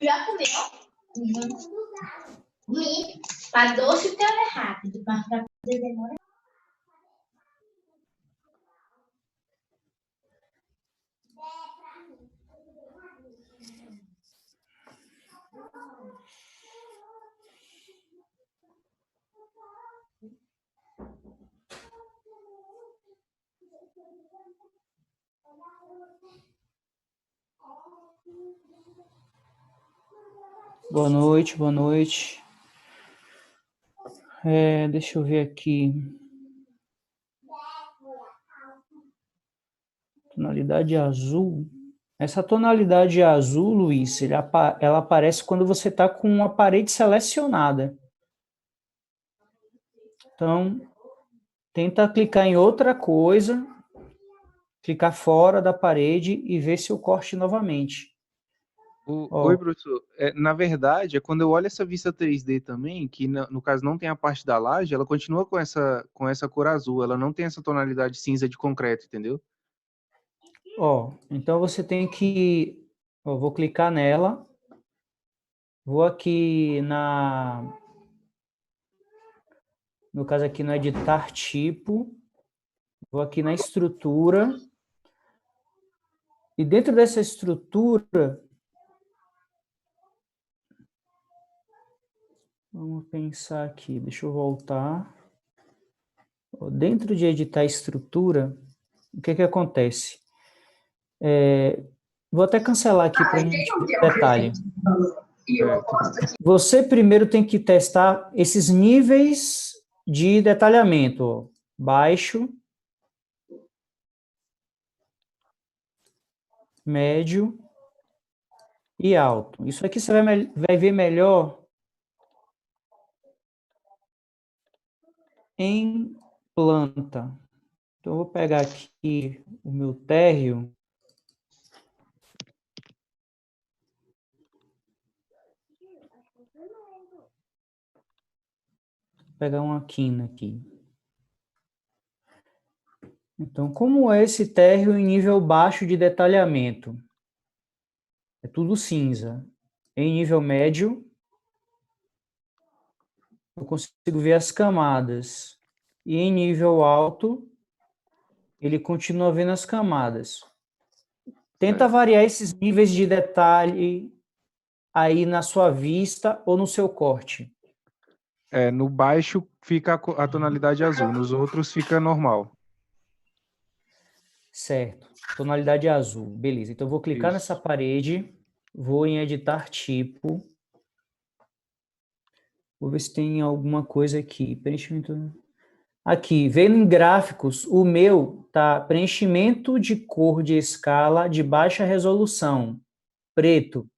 Já comeu? Uhum. Para doce o teu é rápido, mas para fazer demora. Boa noite, boa noite. Deixa eu ver aqui. Tonalidade azul. Essa tonalidade azul, Luiz, ela aparece quando você está com uma parede selecionada. Então, tenta clicar em outra coisa, clicar fora da parede e ver se eu corte novamente. Oi, professor. Na verdade, quando eu olho essa vista 3D também, que no caso não tem a parte da laje, ela continua com essa cor azul, ela não tem essa tonalidade cinza de concreto, entendeu? Então você tem que... vou clicar nela, vou aqui no caso aqui no editar tipo, vou aqui na estrutura, e dentro dessa estrutura, vamos pensar aqui, deixa eu voltar. Dentro de editar estrutura, o que acontece? Vou até cancelar aqui para a gente ver o detalhe. Você primeiro tem que testar esses níveis de detalhamento. Baixo, médio e alto. Isso aqui você vai ver melhor em planta. Então, eu vou pegar aqui o meu térreo. Vou pegar uma quina aqui. Então, como é esse térreo em nível baixo de detalhamento? É tudo cinza. Em nível médio, eu consigo ver as camadas. E em nível alto, ele continua vendo as camadas. Tenta variar esses níveis de detalhe aí na sua vista ou no seu corte. No baixo fica a tonalidade azul, nos outros fica normal. Certo. Tonalidade azul. Beleza. Então, eu vou clicar nessa parede, vou em editar tipo. Vou ver se tem alguma coisa aqui. Preenchimento. Aqui, vendo em gráficos, o meu tá preenchimento de cor de escala de baixa resolução, preto.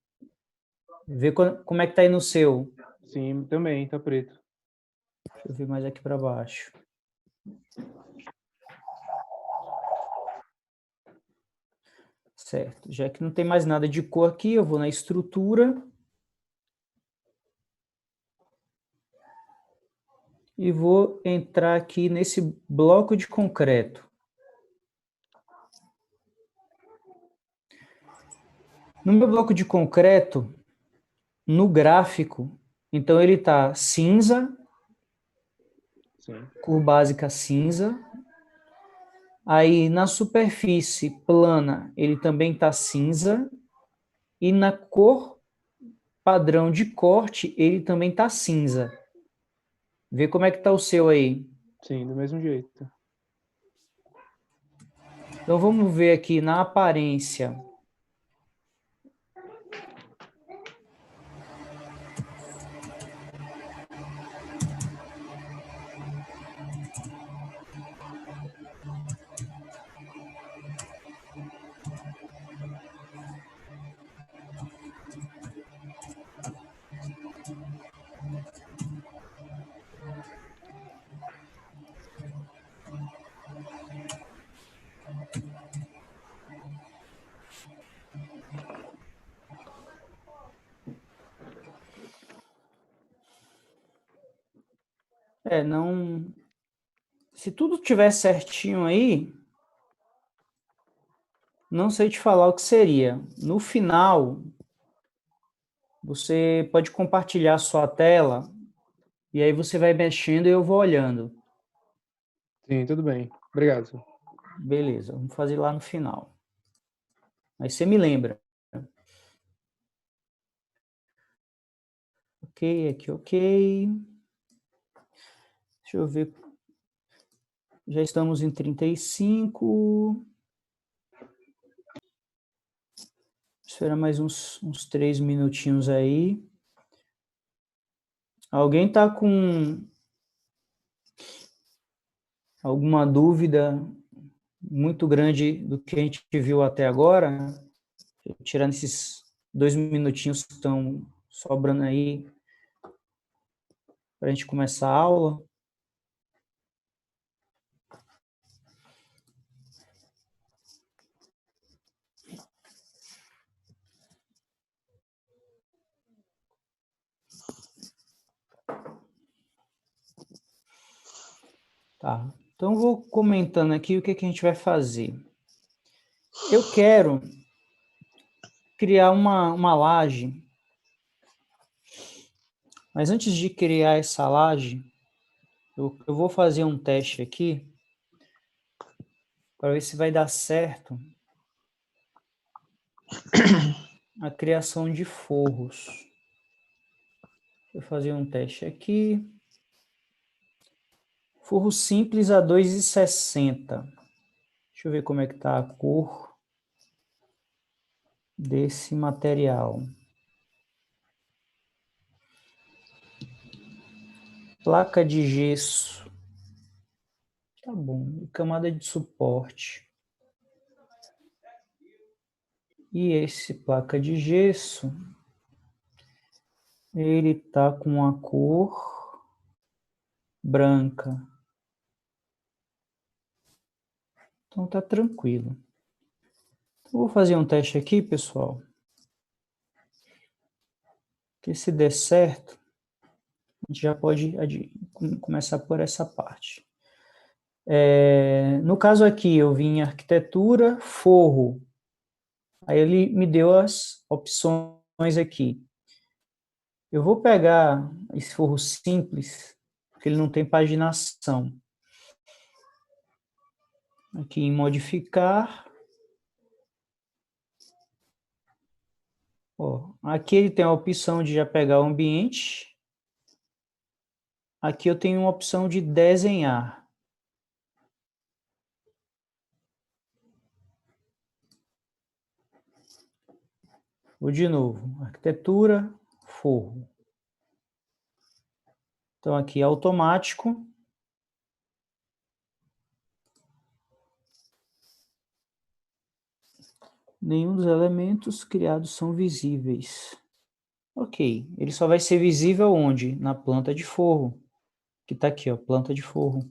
Vê como é que tá aí no seu. Sim, também tá preto. Deixa eu ver mais aqui para baixo. Certo. Já que não tem mais nada de cor aqui, eu vou na estrutura. E vou entrar aqui nesse bloco de concreto. No meu bloco de concreto, no gráfico, então ele está cinza, Sim. cor básica cinza. Aí na superfície plana, ele também está cinza. E na cor padrão de corte, ele também está cinza. Vê como é que está o seu aí. Sim, do mesmo jeito. Então vamos ver aqui na aparência. Não... Se tudo tiver certinho aí, não sei te falar o que seria. No final, Você pode compartilhar a sua tela e aí você vai mexendo e eu vou olhando. Sim, tudo bem. Obrigado. Beleza, vamos fazer lá no final. Aí você me lembra. Ok, aqui, ok. Deixa eu ver. Já estamos em 35. Espera mais uns 3 minutinhos aí. Alguém está com alguma dúvida muito grande do que a gente viu até agora? Tirando esses 2 minutinhos que estão sobrando aí para a gente começar a aula. Tá. Então, eu vou comentando aqui o que a gente vai fazer. Eu quero criar uma laje, mas antes de criar essa laje, eu vou fazer um teste aqui para ver se vai dar certo a criação de forros. Vou fazer um teste aqui. Forro simples a 2,60. Deixa eu ver como é que está a cor desse material. Placa de gesso. Tá bom. Camada de suporte. E esse placa de gesso, ele tá com a cor branca. Então tá tranquilo. Então, vou fazer um teste aqui, pessoal. Que se der certo, a gente já pode começar por essa parte. No caso aqui, eu vim em arquitetura, forro. Aí ele me deu as opções aqui. Eu vou pegar esse forro simples, porque ele não tem paginação. Aqui em modificar. Ó, aqui ele tem a opção de já pegar o ambiente. Aqui eu tenho uma opção de desenhar. Vou de novo, arquitetura, forro. Então aqui automático. Nenhum dos elementos criados são visíveis. Ok, ele só vai ser visível onde? Na planta de forro. Que está aqui, ó, planta de forro.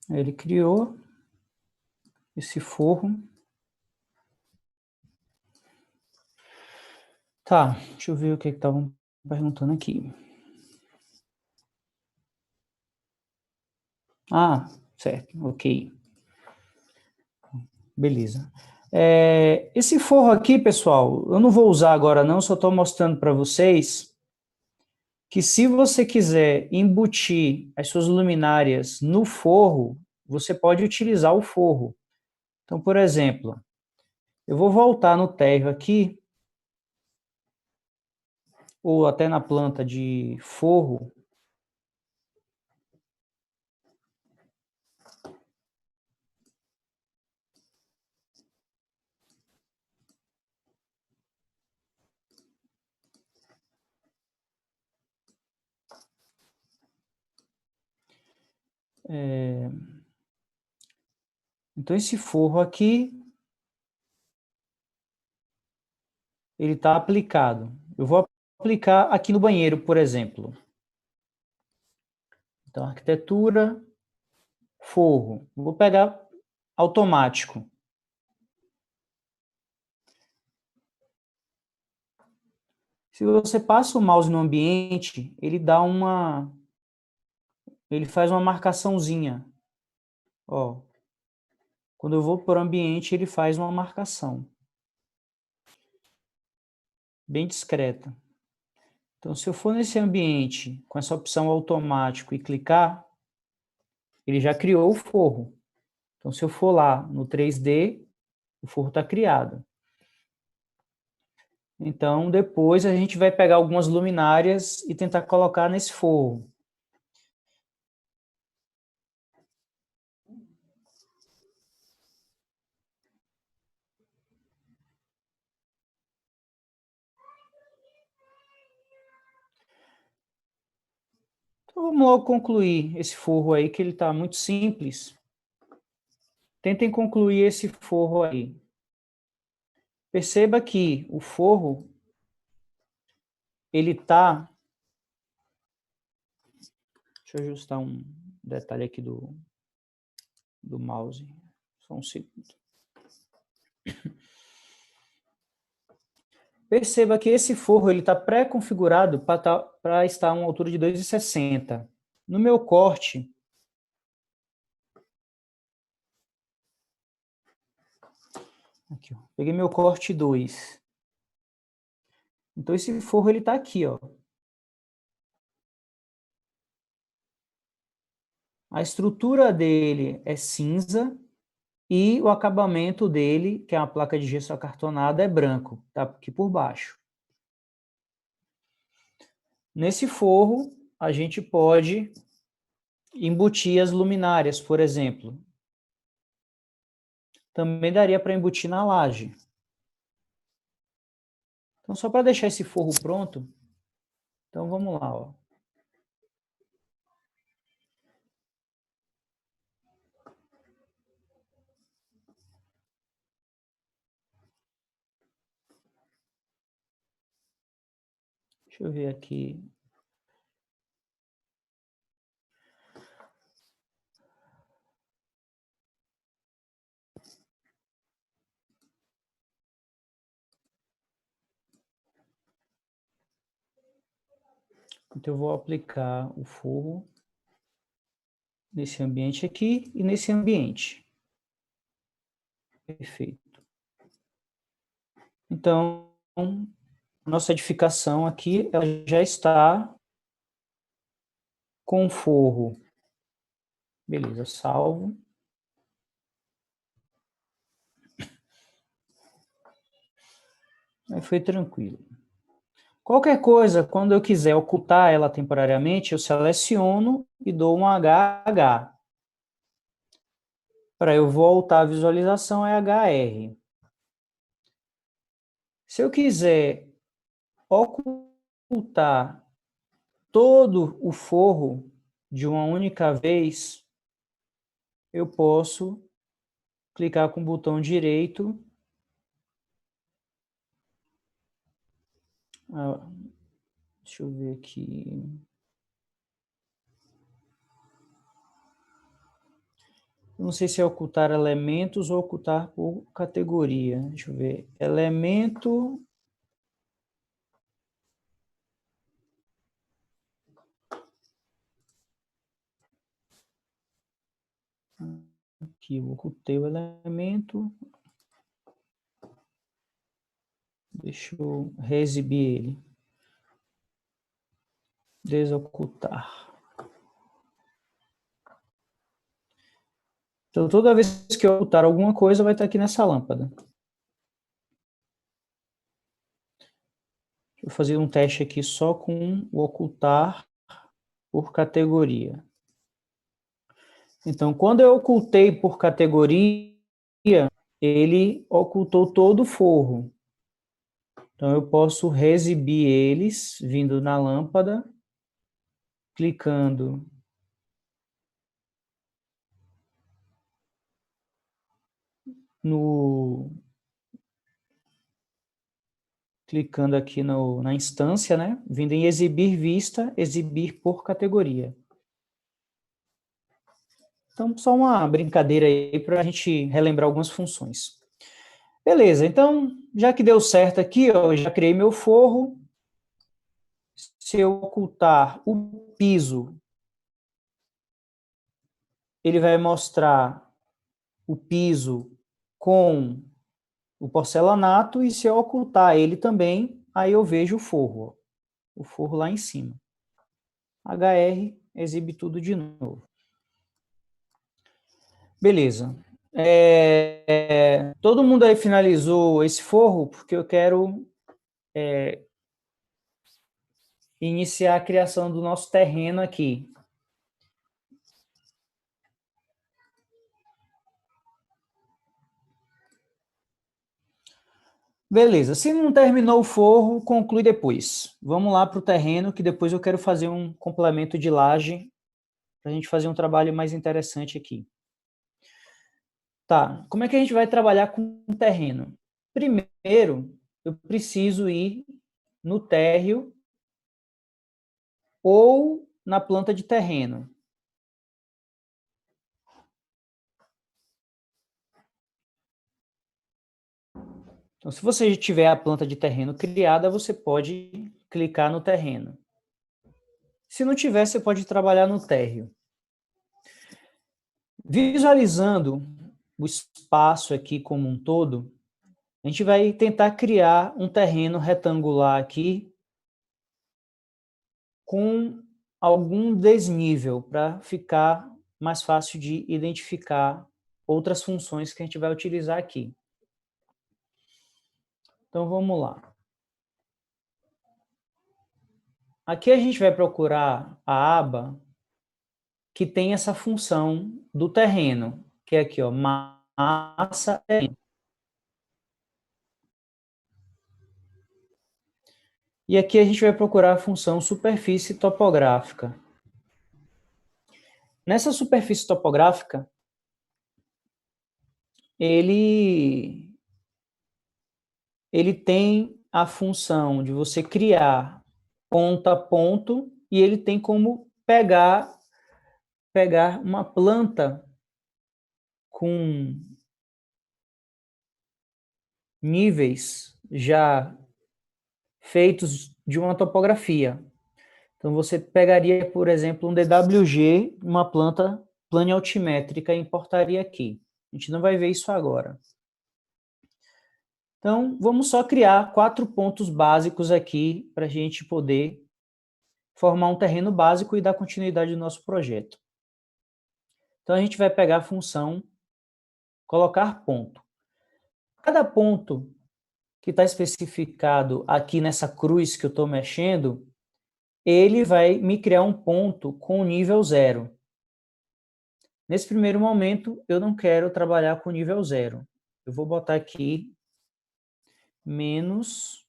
Ele criou esse forro. Tá, deixa eu ver o que estavam perguntando aqui. Ah, certo, ok. Beleza. Esse forro aqui, pessoal, eu não vou usar agora não, só estou mostrando para vocês que se você quiser embutir as suas luminárias no forro, você pode utilizar o forro. Então, por exemplo, eu vou voltar no térreo aqui, ou até na planta de forro, Então, esse forro aqui, ele está aplicado. Eu vou aplicar aqui no banheiro, por exemplo. Então, arquitetura, forro. Vou pegar automático. Se você passa o mouse no ambiente, ele faz uma marcaçãozinha. Ó, quando eu vou para o ambiente, ele faz uma marcação. Bem discreta. Então, se eu for nesse ambiente, com essa opção automático e clicar, ele já criou o forro. Então, se eu for lá no 3D, o forro está criado. Então, depois a gente vai pegar algumas luminárias e tentar colocar nesse forro. Então, vamos logo concluir esse forro aí, que ele está muito simples. Tentem concluir esse forro aí. Perceba que o forro, ele está... Deixa eu ajustar um detalhe aqui do mouse. Só um segundo. Perceba que esse forro está pré-configurado para estar a uma altura de 2,60. No meu corte, aqui, ó, peguei meu corte 2. Então, esse forro está aqui. Ó. A estrutura dele é cinza e o acabamento dele, que é uma placa de gesso acartonada, é branco, está aqui por baixo. Nesse forro, a gente pode embutir as luminárias, por exemplo. Também daria para embutir na laje. Então, só para deixar esse forro pronto, então vamos lá. Ó. Deixa eu ver aqui. Então, eu vou aplicar o forro nesse ambiente aqui e nesse ambiente. Perfeito. Então, nossa edificação aqui ela já está com forro. Beleza, salvo. Aí foi tranquilo. Qualquer coisa, quando eu quiser ocultar ela temporariamente, eu seleciono e dou um HH. Para eu voltar à visualização é HR. Se eu quiser ocultar todo o forro de uma única vez, eu posso clicar com o botão direito. Deixa eu ver aqui. Eu não sei se é ocultar elementos ou ocultar por categoria. Deixa eu ver. Elemento. Aqui, eu ocultei o elemento. Deixa eu reexibir ele. Desocultar. Então, toda vez que eu ocultar alguma coisa, vai estar aqui nessa lâmpada. Vou fazer um teste aqui só com o ocultar por categoria. Então, quando eu ocultei por categoria, ele ocultou todo o forro. Então, eu posso reexibir eles, vindo na lâmpada, clicando clicando aqui na instância, né? Vindo em exibir vista, exibir por categoria. Então, só uma brincadeira aí para a gente relembrar algumas funções. Beleza, então, já que deu certo aqui, ó, eu já criei meu forro. Se eu ocultar o piso, ele vai mostrar o piso com o porcelanato, e se eu ocultar ele também, aí eu vejo o forro lá em cima. HR exibe tudo de novo. Beleza. Todo mundo aí finalizou esse forro, porque eu quero iniciar a criação do nosso terreno aqui. Beleza, se não terminou o forro, conclui depois. Vamos lá para o terreno, que depois eu quero fazer um complemento de laje, para a gente fazer um trabalho mais interessante aqui. Tá, como é que a gente vai trabalhar com o terreno? Primeiro, eu preciso ir no térreo ou na planta de terreno. Então, se você já tiver a planta de terreno criada, você pode clicar no terreno. Se não tiver, você pode trabalhar no térreo. Visualizando o espaço aqui como um todo, a gente vai tentar criar um terreno retangular aqui com algum desnível para ficar mais fácil de identificar outras funções que a gente vai utilizar aqui. Então, vamos lá. Aqui a gente vai procurar a aba que tem essa função do terreno, que é aqui, ó, massa terreno. E aqui a gente vai procurar a função superfície topográfica. Nessa superfície topográfica, ele tem a função de você criar ponto a ponto, e ele tem como pegar uma planta com níveis já feitos de uma topografia. Então, você pegaria, por exemplo, um DWG, uma planta planialtimétrica, e importaria aqui. A gente não vai ver isso agora. Então, vamos só criar 4 pontos básicos aqui para a gente poder formar um terreno básico e dar continuidade ao nosso projeto. Então, a gente vai pegar a função colocar ponto. Cada ponto que está especificado aqui nessa cruz que eu estou mexendo, ele vai me criar um ponto com nível 0. Nesse primeiro momento, eu não quero trabalhar com nível 0. Eu vou botar aqui menos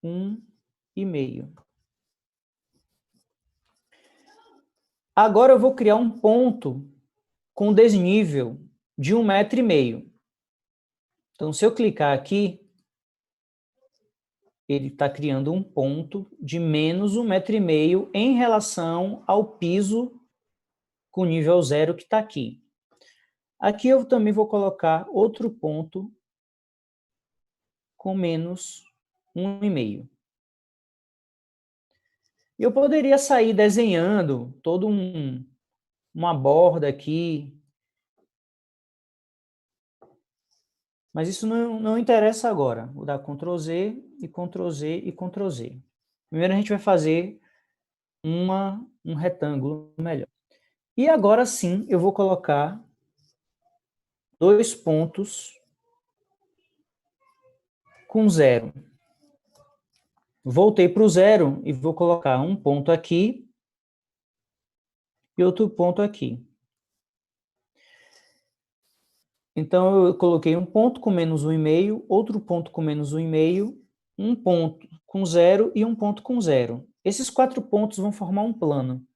1,5. Agora eu vou criar um ponto com desnível de 1,5 m. Então, se eu clicar aqui, ele está criando um ponto de menos 1,5 m em relação ao piso com nível 0 que está aqui. Aqui eu também vou colocar outro ponto com menos 1,5. Eu poderia sair desenhando toda uma borda aqui, mas isso não interessa agora. Vou dar Ctrl Z e Ctrl Z e Ctrl Z. Primeiro a gente vai fazer um retângulo melhor. E agora sim eu vou colocar 2 pontos com 0. Voltei para o 0 e vou colocar um ponto aqui e outro ponto aqui. Então, eu coloquei um ponto com menos 1,5, outro ponto com menos 1,5, um ponto com 0 e um ponto com 0. Esses 4 pontos vão formar um plano.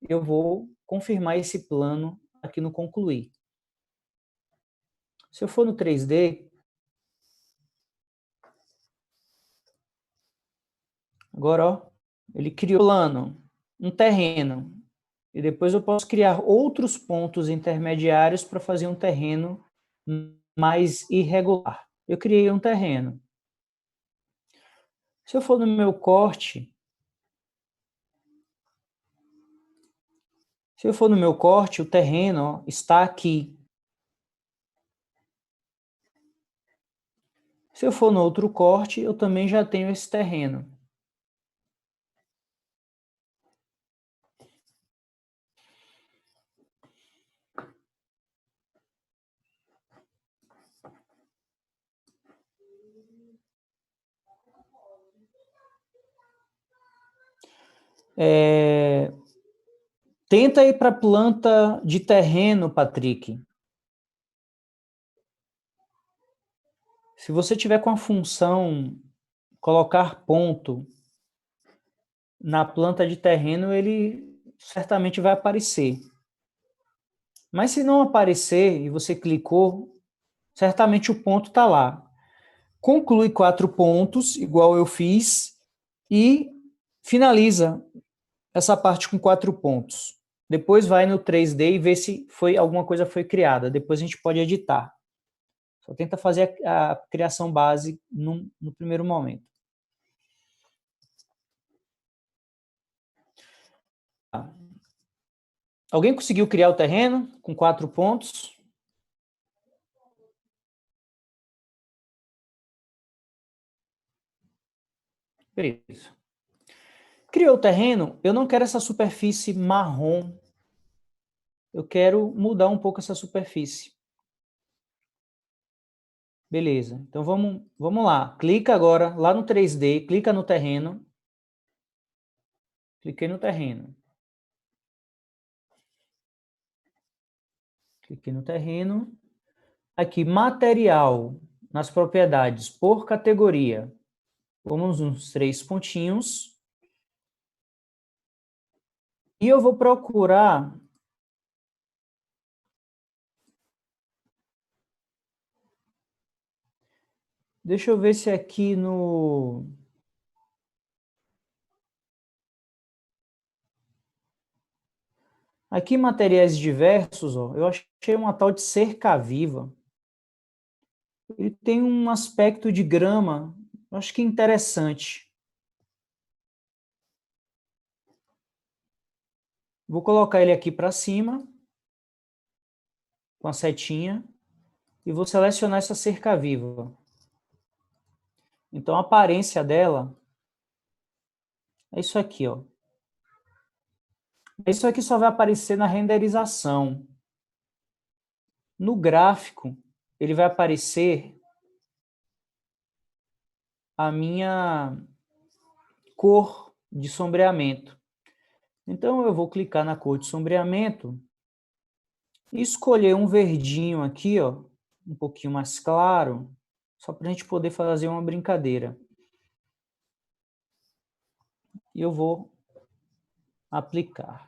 Eu vou confirmar esse plano aqui no concluir. Se eu for no 3D, agora, ó, ele criou um plano, um terreno, e depois eu posso criar outros pontos intermediários para fazer um terreno mais irregular. Eu criei um terreno. Se eu for no meu corte, o terreno, ó, está aqui. Se eu for no outro corte, eu também já tenho esse terreno. Tenta ir para a planta de terreno, Patrick. Se você tiver com a função colocar ponto na planta de terreno, ele certamente vai aparecer. Mas se não aparecer e você clicou, certamente o ponto está lá. Conclui 4 pontos, igual eu fiz, e finaliza essa parte com 4 pontos. Depois vai no 3D e vê se alguma coisa foi criada. Depois a gente pode editar. Só tenta fazer a criação base no primeiro momento. Alguém conseguiu criar o terreno com 4 pontos? Beleza. Criou o terreno, eu não quero essa superfície marrom. Eu quero mudar um pouco essa superfície. Beleza. Então vamos lá. Clica agora lá no 3D, clica no terreno. Cliquei no terreno. Cliquei no terreno. Aqui, material, nas propriedades, por categoria. Vamos nos 3 pontinhos. E eu vou procurar... Deixa eu ver se aqui no... Aqui em materiais diversos, ó, eu achei uma tal de cerca viva. Ele tem um aspecto de grama, acho que interessante. Vou colocar ele aqui para cima, com a setinha, e vou selecionar essa cerca viva. Então a aparência dela é isso aqui, ó. Isso aqui só vai aparecer na renderização. No gráfico, ele vai aparecer a minha cor de sombreamento. Então eu vou clicar na cor de sombreamento e escolher um verdinho aqui, ó, um pouquinho mais claro, só para a gente poder fazer uma brincadeira. E eu vou aplicar.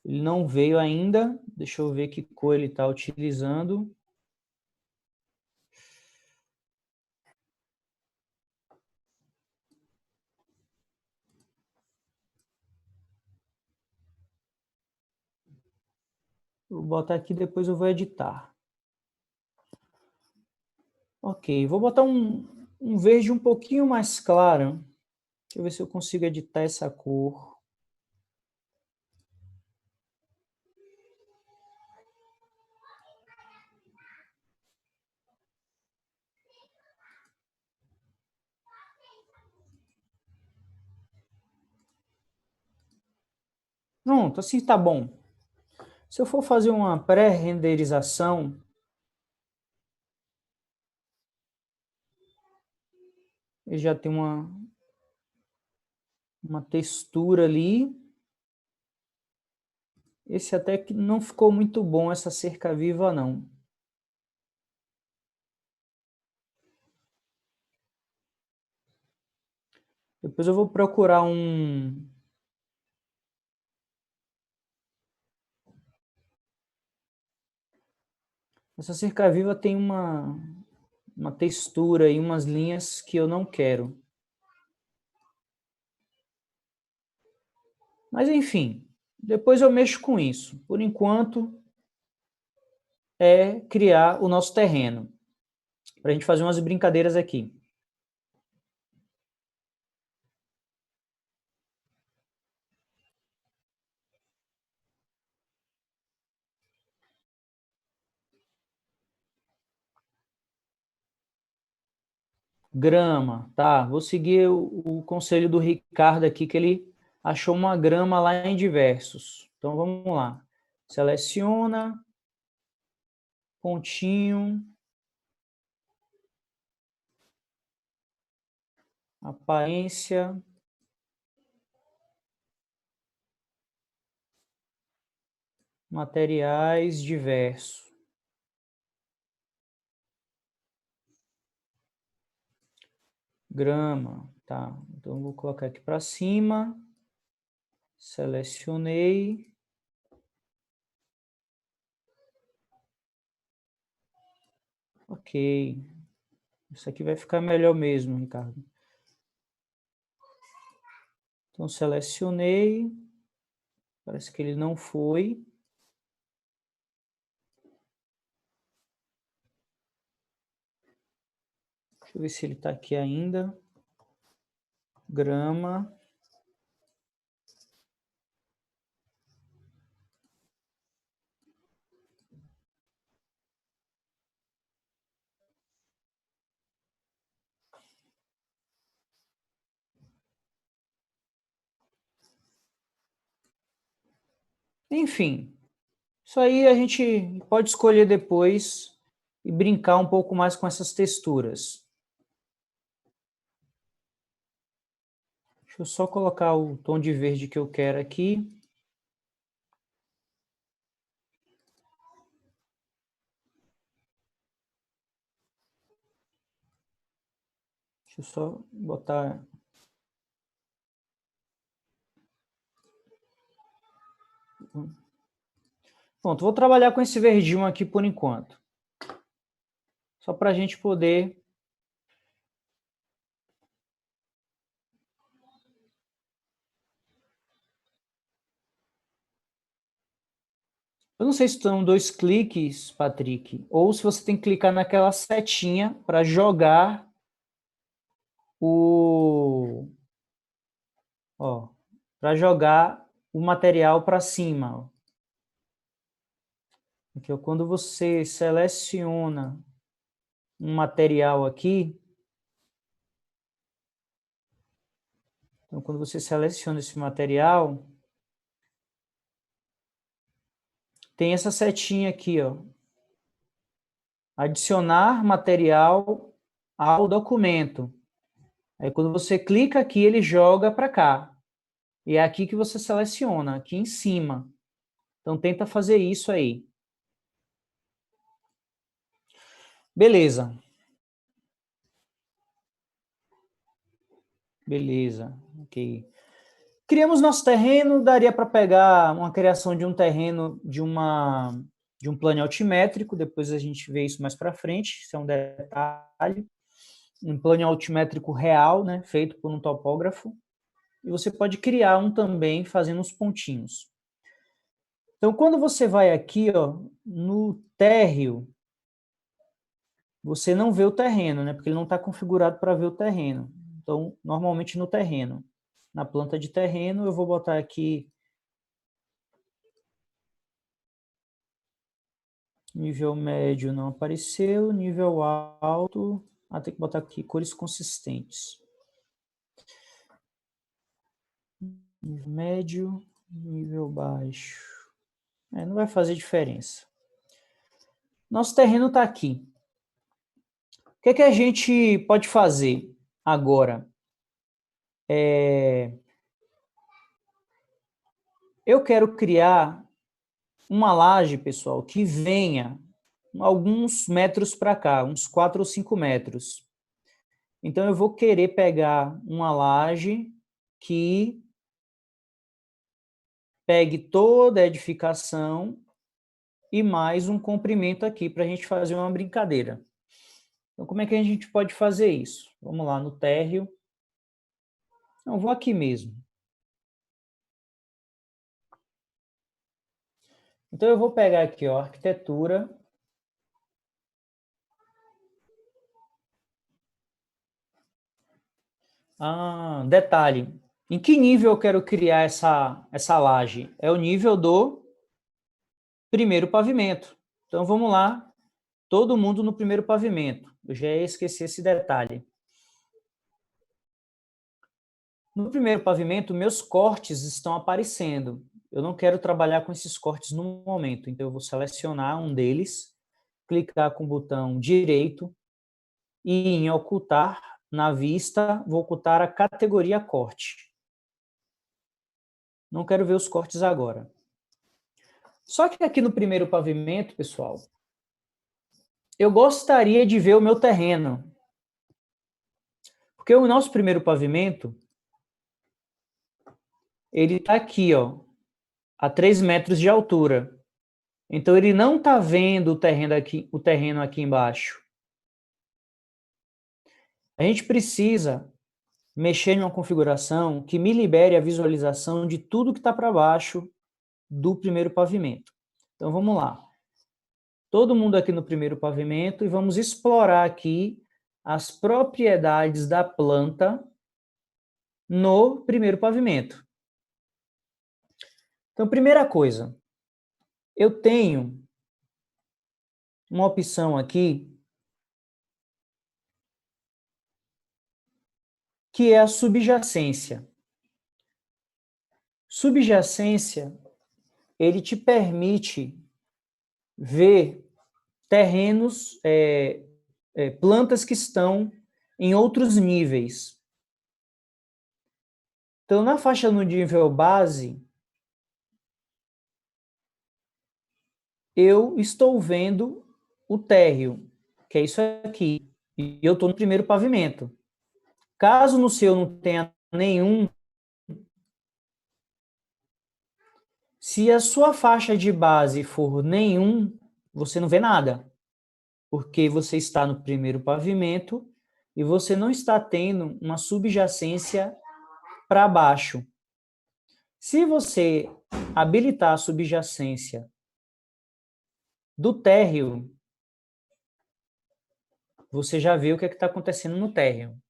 Ele não veio ainda, deixa eu ver que cor ele está utilizando. Vou botar aqui, depois eu vou editar. Ok, vou botar um verde um pouquinho mais claro. Deixa eu ver se eu consigo editar essa cor. Pronto, assim tá bom. Se eu for fazer uma pré-renderização, ele já tem uma textura ali. Esse até que não ficou muito bom, essa cerca viva, não. Depois eu vou procurar Essa cerca viva tem uma textura e umas linhas que eu não quero. Mas, enfim, depois eu mexo com isso. Por enquanto, é criar o nosso terreno. Para a gente fazer umas brincadeiras aqui. Grama, tá? Vou seguir o conselho do Ricardo aqui, que ele achou uma grama lá em diversos. Então, vamos lá. Seleciona, pontinho, aparência, materiais diversos. Grama, tá? Então, vou colocar aqui para cima. Selecionei. Ok. Isso aqui vai ficar melhor mesmo, Ricardo. Então, selecionei. Parece que ele não foi. Deixa eu ver se ele está aqui ainda. Grama. Enfim, isso aí a gente pode escolher depois e brincar um pouco mais com essas texturas. Deixa eu só colocar o tom de verde que eu quero aqui. Deixa eu só botar... Pronto, vou trabalhar com esse verdinho aqui por enquanto. Só para a gente poder... Eu não sei se são 2 cliques, Patrick, ou se você tem que clicar naquela setinha para jogar o... Ó, para jogar o material para cima. Ó. Aqui, ó, quando você seleciona um material aqui, então quando você seleciona esse material, tem essa setinha aqui, ó. Adicionar material ao documento. Aí quando você clica aqui, ele joga para cá. E é aqui que você seleciona, aqui em cima. Então tenta fazer isso aí. Beleza. Beleza, ok. Criamos nosso terreno, daria para pegar uma criação de um terreno de um plano altimétrico, depois a gente vê isso mais para frente, isso é um detalhe. Um plano altimétrico real, né, feito por um topógrafo. E você pode criar um também fazendo os pontinhos. Então, quando você vai aqui, ó, no térreo, você não vê o terreno, né, porque ele não está configurado para ver o terreno. Então, normalmente no terreno. Na planta de terreno, eu vou botar aqui nível médio não apareceu, nível alto, tem que botar aqui cores consistentes. Nível médio, nível baixo. Não vai fazer diferença. Nosso terreno está aqui. O que a gente pode fazer agora? Eu quero criar uma laje, pessoal, que venha alguns metros para cá, uns 4 ou 5 metros. Então, eu vou querer pegar uma laje que pegue toda a edificação e mais um comprimento aqui para a gente fazer uma brincadeira. Então, como é que a gente pode fazer isso? Vamos lá no térreo. Não, vou aqui mesmo. Então, eu vou pegar aqui, ó, arquitetura. Detalhe. Em que nível eu quero criar essa laje? É o nível do primeiro pavimento. Então, vamos lá. Todo mundo no primeiro pavimento. Eu já esqueci esse detalhe. No primeiro pavimento, meus cortes estão aparecendo. Eu não quero trabalhar com esses cortes no momento, então eu vou selecionar um deles, clicar com o botão direito e em ocultar na vista, vou ocultar a categoria corte. Não quero ver os cortes agora. Só que aqui no primeiro pavimento, pessoal, eu gostaria de ver o meu terreno. Porque o nosso primeiro pavimento, ele está aqui, ó, a 3 metros de altura. Então, ele não está vendo o terreno aqui embaixo. A gente precisa mexer em uma configuração que me libere a visualização de tudo que está para baixo do primeiro pavimento. Então, vamos lá. Todo mundo aqui no primeiro pavimento e vamos explorar aqui as propriedades da planta no primeiro pavimento. Então, primeira coisa, eu tenho uma opção aqui que é a subjacência. Subjacência, ele te permite ver terrenos, plantas que estão em outros níveis. Então, na faixa no nível base, eu estou vendo o térreo, que é isso aqui, e eu estou no primeiro pavimento. Caso no seu não tenha nenhum, se a sua faixa de base for nenhum, você não vê nada, porque você está no primeiro pavimento e você não está tendo uma subjacência para baixo. Se você habilitar a subjacência do térreo, você já vê o que está acontecendo no térreo.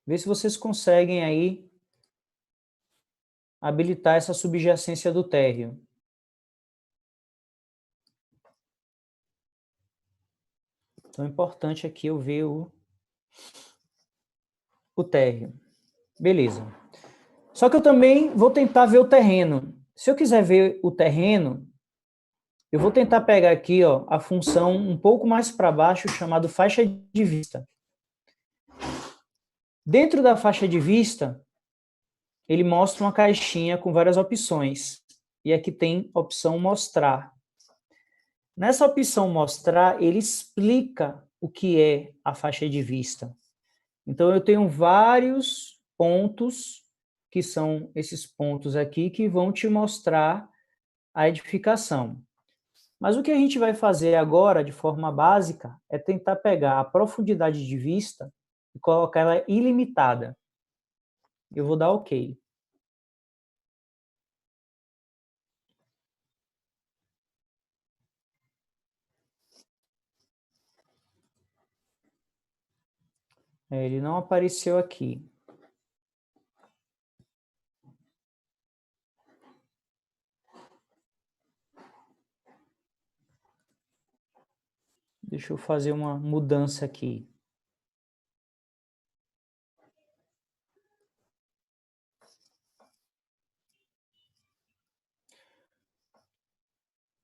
Vê se vocês conseguem aí habilitar essa subjacência do térreo. Então, é importante aqui eu ver o térreo. Beleza. Só que eu também vou tentar ver o terreno. Se eu quiser ver o terreno, eu vou tentar pegar aqui, ó, a função um pouco mais para baixo, chamado faixa de vista. Dentro da faixa de vista, ele mostra uma caixinha com várias opções. E aqui tem a opção mostrar. Nessa opção mostrar, ele explica o que é a faixa de vista. Então, eu tenho vários pontos, que são esses pontos aqui, que vão te mostrar a edificação. Mas o que a gente vai fazer agora, de forma básica, é tentar pegar a profundidade de vista e colocar ela ilimitada. Eu vou dar OK. Ele não apareceu aqui. Deixa eu fazer uma mudança aqui.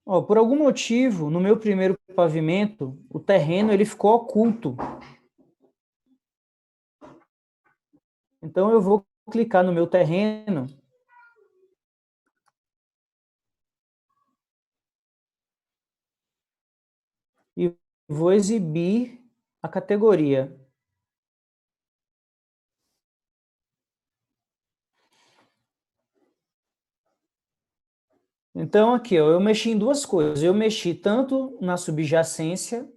Ó, por algum motivo, no meu primeiro pavimento, o terreno ele ficou oculto. Então, eu vou clicar no meu terreno e vou exibir a categoria. Então, aqui, ó, eu mexi em duas coisas. Eu mexi tanto na subjacência,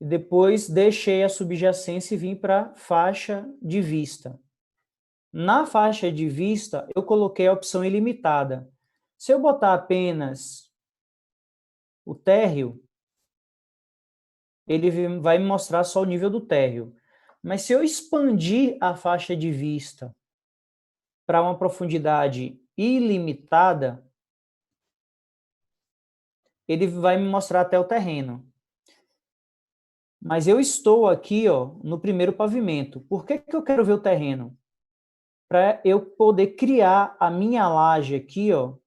e depois deixei a subjacência e vim para a faixa de vista. Na faixa de vista, eu coloquei a opção ilimitada. Se eu botar apenas o térreo, ele vai me mostrar só o nível do térreo. Mas se eu expandir a faixa de vista para uma profundidade ilimitada, ele vai me mostrar até o terreno. Mas eu estou aqui, ó, no primeiro pavimento. Por que que eu quero ver o terreno? Para eu poder criar a minha laje aqui, ó,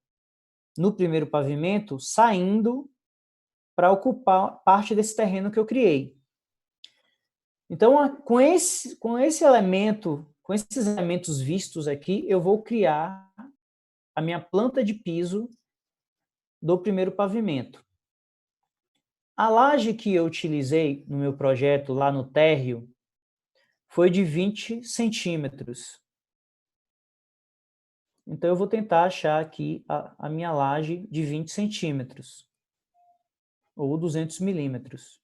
no primeiro pavimento, saindo para ocupar parte desse terreno que eu criei. Então, com esse elemento, com esses elementos vistos aqui, eu vou criar a minha planta de piso do primeiro pavimento. A laje que eu utilizei no meu projeto lá no térreo foi de 20 centímetros. Então, eu vou tentar achar aqui a minha laje de 20 centímetros, ou 200 milímetros.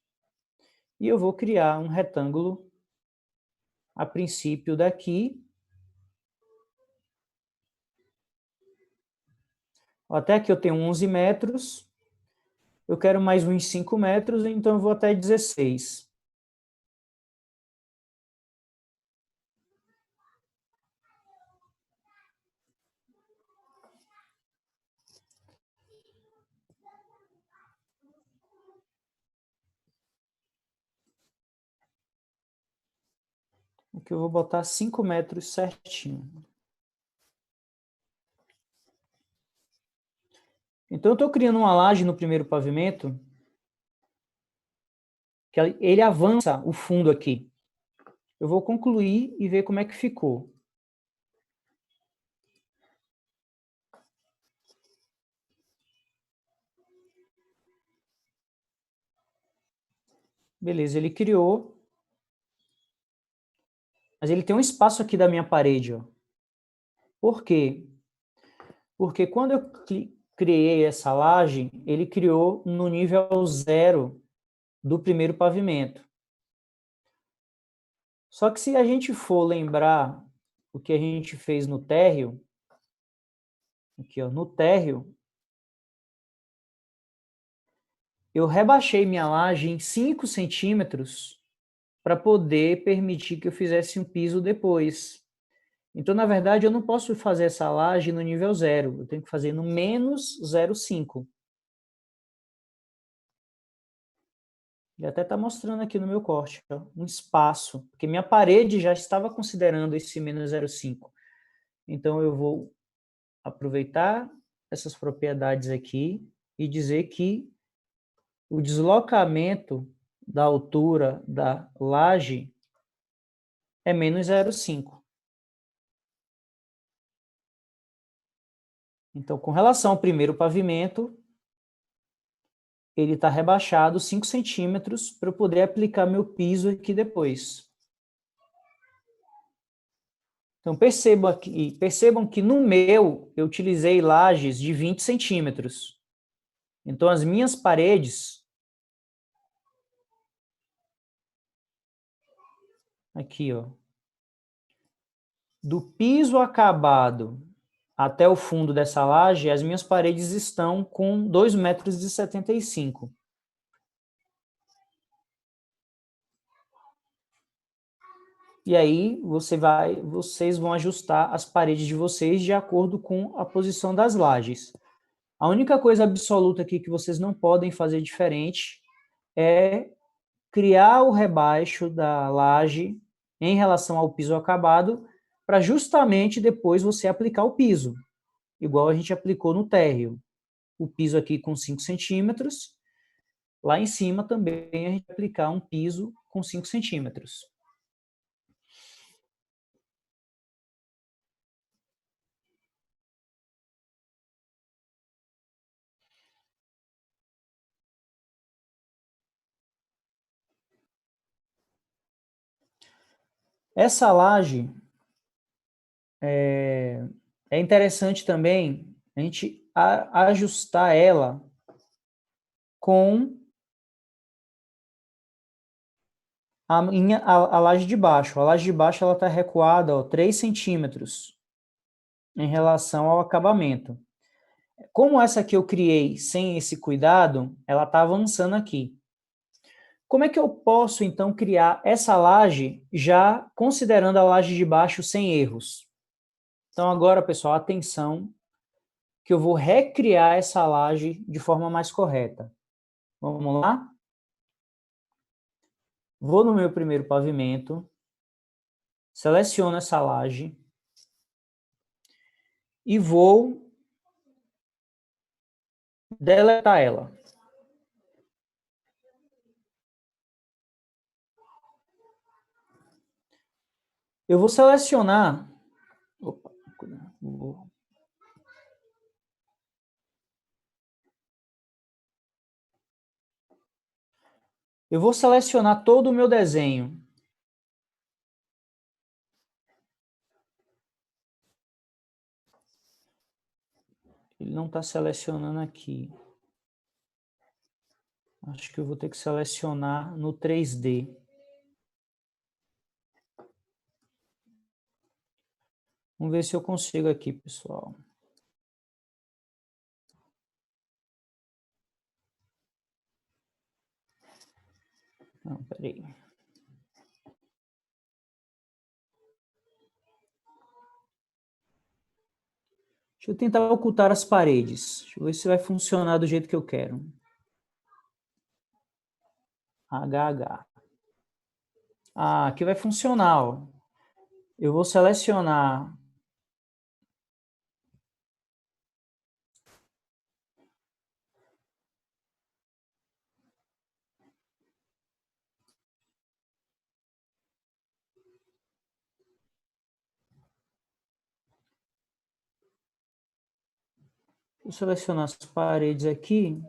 E eu vou criar um retângulo, a princípio daqui, até aqui eu tenho 11 metros, eu quero mais uns 5 metros, então eu vou até 16. Aqui eu vou botar 5 metros certinho. Então, eu estou criando uma laje no primeiro pavimento, que ele avança o fundo aqui. Eu vou concluir e ver como é que ficou. Beleza, ele criou. Mas ele tem um espaço aqui da minha parede, ó. Por quê? Porque quando eu criei essa laje, ele criou no nível 0 do primeiro pavimento. Só que se a gente for lembrar o que a gente fez no térreo, aqui ó, no térreo, eu rebaixei minha laje em 5 centímetros para poder permitir que eu fizesse um piso depois. Então, na verdade, eu não posso fazer essa laje no nível 0, eu tenho que fazer no menos 0,5. Ele até está mostrando aqui no meu corte, ó, um espaço, porque minha parede já estava considerando esse menos 0,5. Então, eu vou aproveitar essas propriedades aqui e dizer que o deslocamento da altura da laje é menos 0,5. Então, com relação ao primeiro pavimento, ele está rebaixado 5 centímetros para eu poder aplicar meu piso aqui depois. Então, percebam que no meu eu utilizei lajes de 20 centímetros. Então, as minhas paredes, aqui, ó, do piso acabado até o fundo dessa laje, as minhas paredes estão com 2,75 metros. E aí vocês vão ajustar as paredes de vocês de acordo com a posição das lajes. A única coisa absoluta aqui que vocês não podem fazer diferente é criar o rebaixo da laje em relação ao piso acabado, para justamente depois você aplicar o piso, igual a gente aplicou no térreo. O piso aqui com 5 centímetros, lá em cima também a gente vai aplicar um piso com 5 centímetros. Essa laje é interessante também a gente ajustar ela com a laje de baixo. A laje de baixo está recuada 3 centímetros em relação ao acabamento. Como essa aqui eu criei sem esse cuidado, ela está avançando aqui. Como é que eu posso, então, criar essa laje já considerando a laje de baixo sem erros? Então, agora, pessoal, atenção, que eu vou recriar essa laje de forma mais correta. Vamos lá? Vou no meu primeiro pavimento, seleciono essa laje e vou deletar ela. Eu vou selecionar... Opa, eu vou selecionar todo o meu desenho. Ele não está selecionando aqui. Acho que eu vou ter que selecionar no 3D. Vamos ver se eu consigo aqui, pessoal. Não, peraí. Deixa eu tentar ocultar as paredes. Deixa eu ver se vai funcionar do jeito que eu quero. HH. Ah, aqui vai funcionar, ó. Eu vou selecionar as paredes aqui.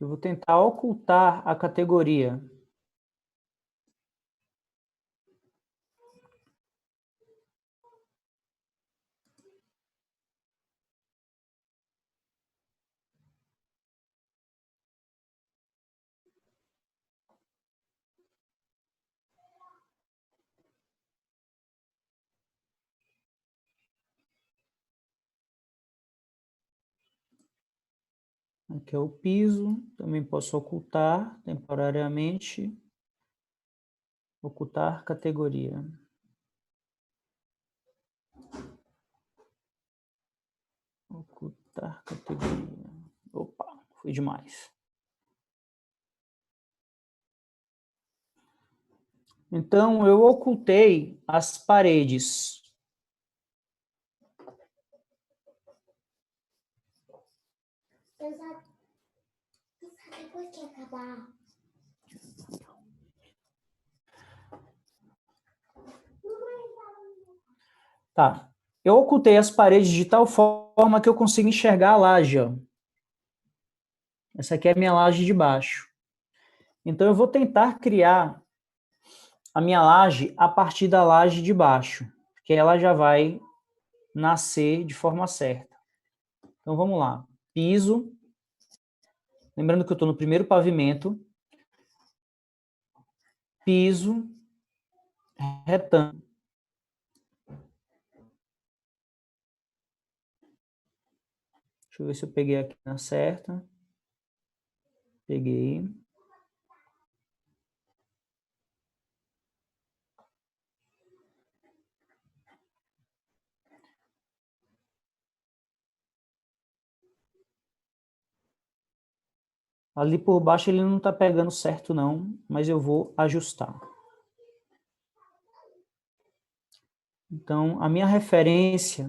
Eu vou tentar ocultar a categoria. Aqui é o piso, também posso ocultar temporariamente. Ocultar categoria. Ocultar categoria. Opa, foi demais. Então, eu ocultei as paredes. Depois que acabar. Tá. Eu ocultei as paredes de tal forma que eu consigo enxergar a laje, ó. Essa aqui é a minha laje de baixo. Então, eu vou tentar criar a minha laje a partir da laje de baixo, porque ela já vai nascer de forma certa. Então, vamos lá. Piso. Lembrando que eu estou no primeiro pavimento. Piso. Retângulo. Deixa eu ver se eu peguei aqui na certa. Peguei. Ali por baixo ele não está pegando certo não, mas eu vou ajustar. Então, a minha referência...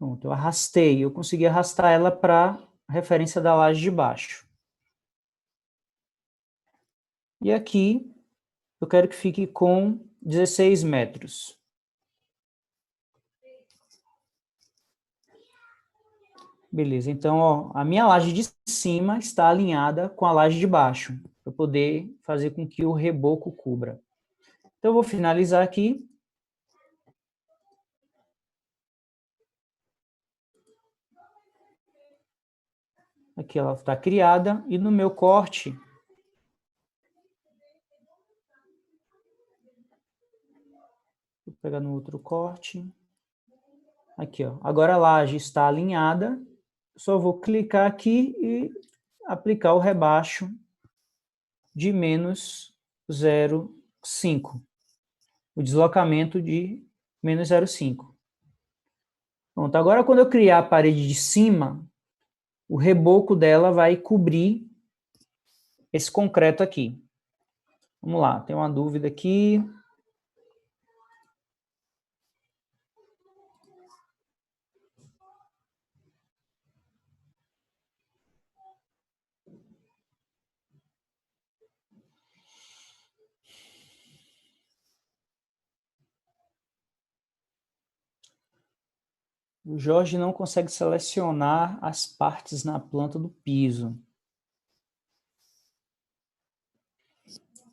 Pronto, eu arrastei, eu consegui arrastar ela para a referência da laje de baixo. E aqui, eu quero que fique com 16 metros. Beleza, então, ó, a minha laje de cima está alinhada com a laje de baixo, para poder fazer com que o reboco cubra. Então, eu vou finalizar aqui. Aqui ela está criada, e no meu corte, vou pegar no outro corte. Aqui, ó. Agora a laje está alinhada, só vou clicar aqui e aplicar o rebaixo de menos 0,5. O deslocamento de menos 0,5. Pronto, agora quando eu criar a parede de cima, o reboco dela vai cobrir esse concreto aqui. Vamos lá, tem uma dúvida aqui. O Jorge não consegue selecionar as partes na planta do piso.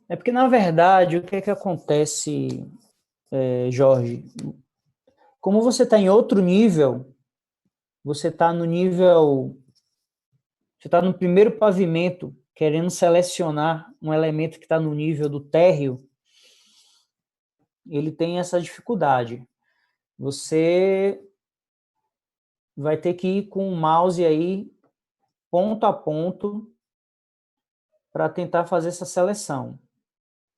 É porque, na verdade, o que é que acontece, Jorge? Como você está em outro nível, você está no nível... Você está no primeiro pavimento, querendo selecionar um elemento que está no nível do térreo, ele tem essa dificuldade. Você vai ter que ir com o mouse aí, ponto a ponto, para tentar fazer essa seleção.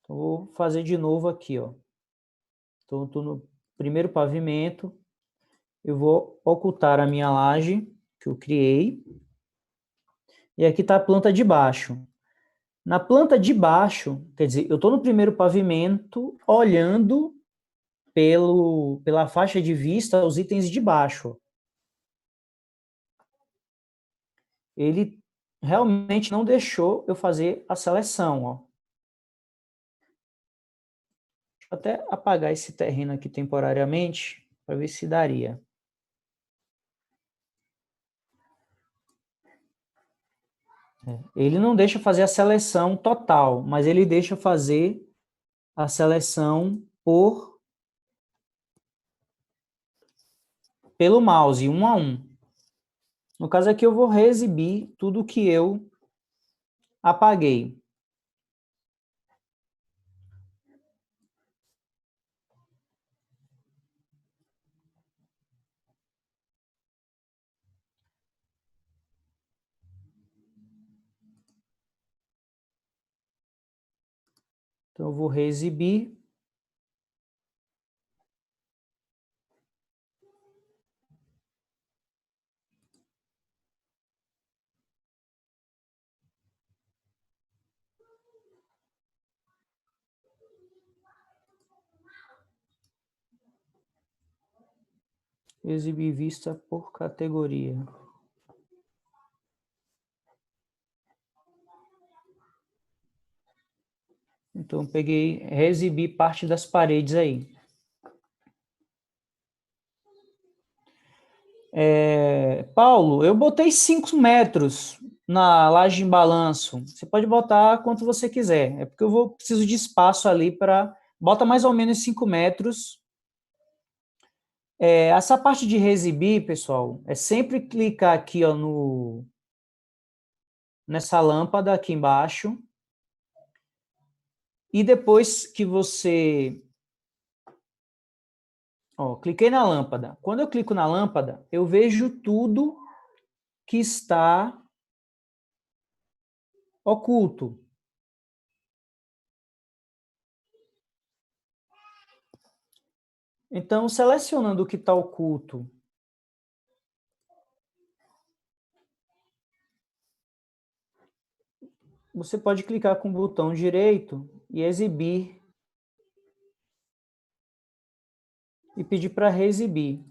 Então, vou fazer de novo aqui, ó. Então, estou no primeiro pavimento, eu vou ocultar a minha laje que eu criei, e aqui está a planta de baixo. Na planta de baixo, quer dizer, eu estou no primeiro pavimento, olhando pela faixa de vista os itens de baixo. Ele realmente não deixou eu fazer a seleção, ó. Deixa eu até apagar esse terreno aqui temporariamente, para ver se daria. Ele não deixa fazer a seleção total, mas ele deixa fazer a seleção pelo mouse, um a um. No caso aqui, eu vou reexibir tudo que eu apaguei. Então, eu vou reexibir. Exibir vista por categoria. Então, peguei, reexibi parte das paredes aí. Paulo, eu botei 5 metros na laje em balanço. Você pode botar quanto você quiser. É porque eu preciso de espaço ali para... Bota mais ou menos 5 metros. Essa parte de reexibir, pessoal, é sempre clicar aqui, ó, nessa lâmpada aqui embaixo. E depois que você... Ó, cliquei na lâmpada. Quando eu clico na lâmpada, eu vejo tudo que está oculto. Então, selecionando o que está oculto, você pode clicar com o botão direito e exibir e pedir para reexibir.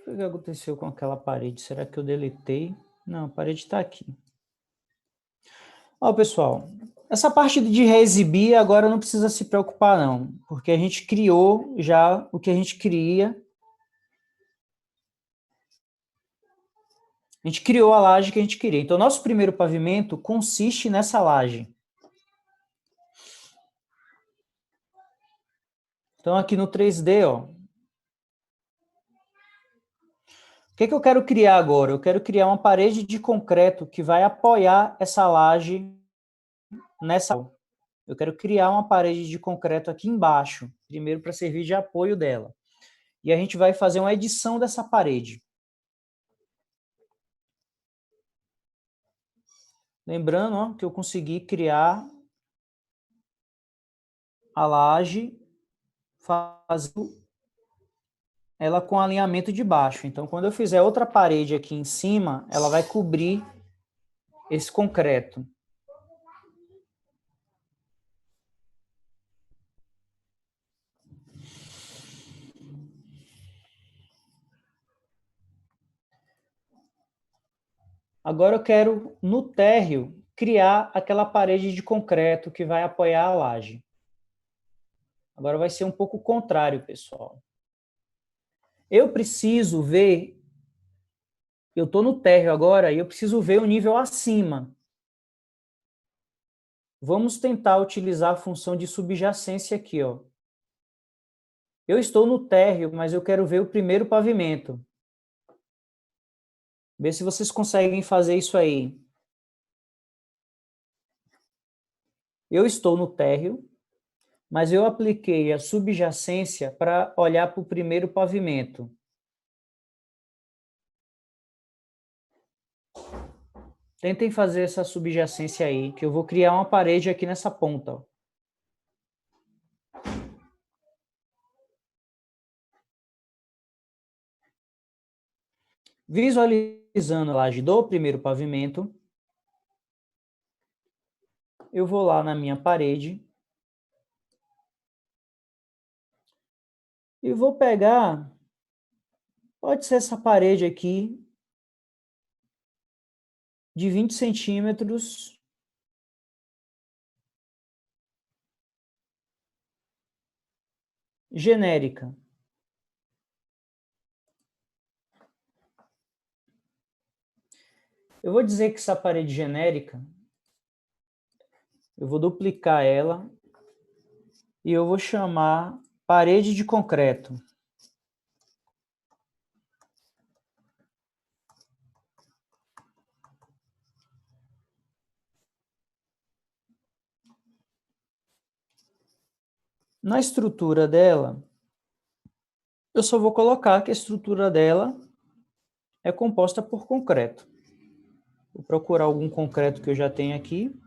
O que aconteceu com aquela parede? Será que eu deletei? Não, a parede está aqui. Ó, pessoal, essa parte de reexibir agora não precisa se preocupar, não, porque a gente criou já o que a gente queria. A gente criou a laje que a gente queria. Então, nosso primeiro pavimento consiste nessa laje. Então, aqui no 3D, ó. O que eu quero criar agora? Eu quero criar uma parede de concreto que vai apoiar essa laje nessa. Eu quero criar uma parede de concreto aqui embaixo, primeiro para servir de apoio dela. E a gente vai fazer uma edição dessa parede. Lembrando, ó, que eu consegui criar a laje fazendo ela com alinhamento de baixo. Então, quando eu fizer outra parede aqui em cima, ela vai cobrir esse concreto. Agora eu quero, no térreo, criar aquela parede de concreto que vai apoiar a laje. Agora vai ser um pouco o contrário, pessoal. Eu preciso ver, eu estou no térreo agora e eu preciso ver o nível acima. Vamos tentar utilizar a função de subjacência aqui, ó. Eu estou no térreo, mas eu quero ver o primeiro pavimento. Vê se vocês conseguem fazer isso aí. Eu estou no térreo, mas eu apliquei a subjacência para olhar para o primeiro pavimento. Tentem fazer essa subjacência aí, que eu vou criar uma parede aqui nessa ponta, ó. Visualizando a laje do primeiro pavimento, eu vou lá na minha parede e vou pegar, pode ser essa parede aqui, de 20 centímetros, genérica. Eu vou dizer que essa parede genérica, eu vou duplicar ela e eu vou chamar parede de concreto. Na estrutura dela, eu só vou colocar que a estrutura dela é composta por concreto. Vou procurar algum concreto que eu já tenho aqui.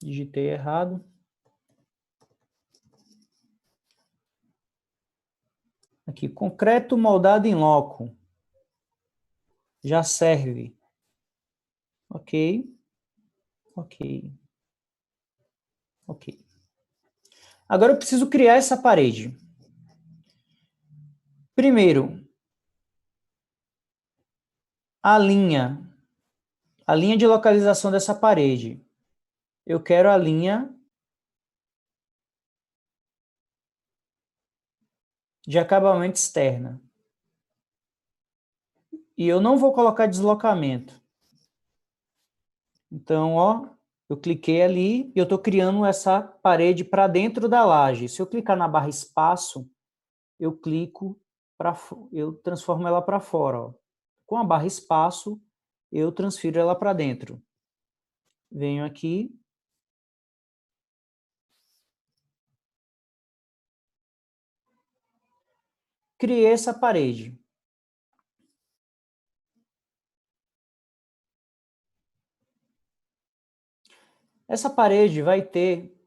Digitei errado. Aqui, concreto moldado em loco. Já serve. Ok. Ok. Ok. Agora eu preciso criar essa parede. Primeiro, a linha de localização dessa parede. Eu quero a linha de acabamento externa. E eu não vou colocar deslocamento. Então, ó, eu cliquei ali e eu estou criando essa parede para dentro da laje. Se eu clicar na barra espaço, eu eu transformo ela para fora. Ó. Com a barra espaço, eu transfiro ela para dentro. Venho aqui. Criei essa parede. Essa parede vai ter,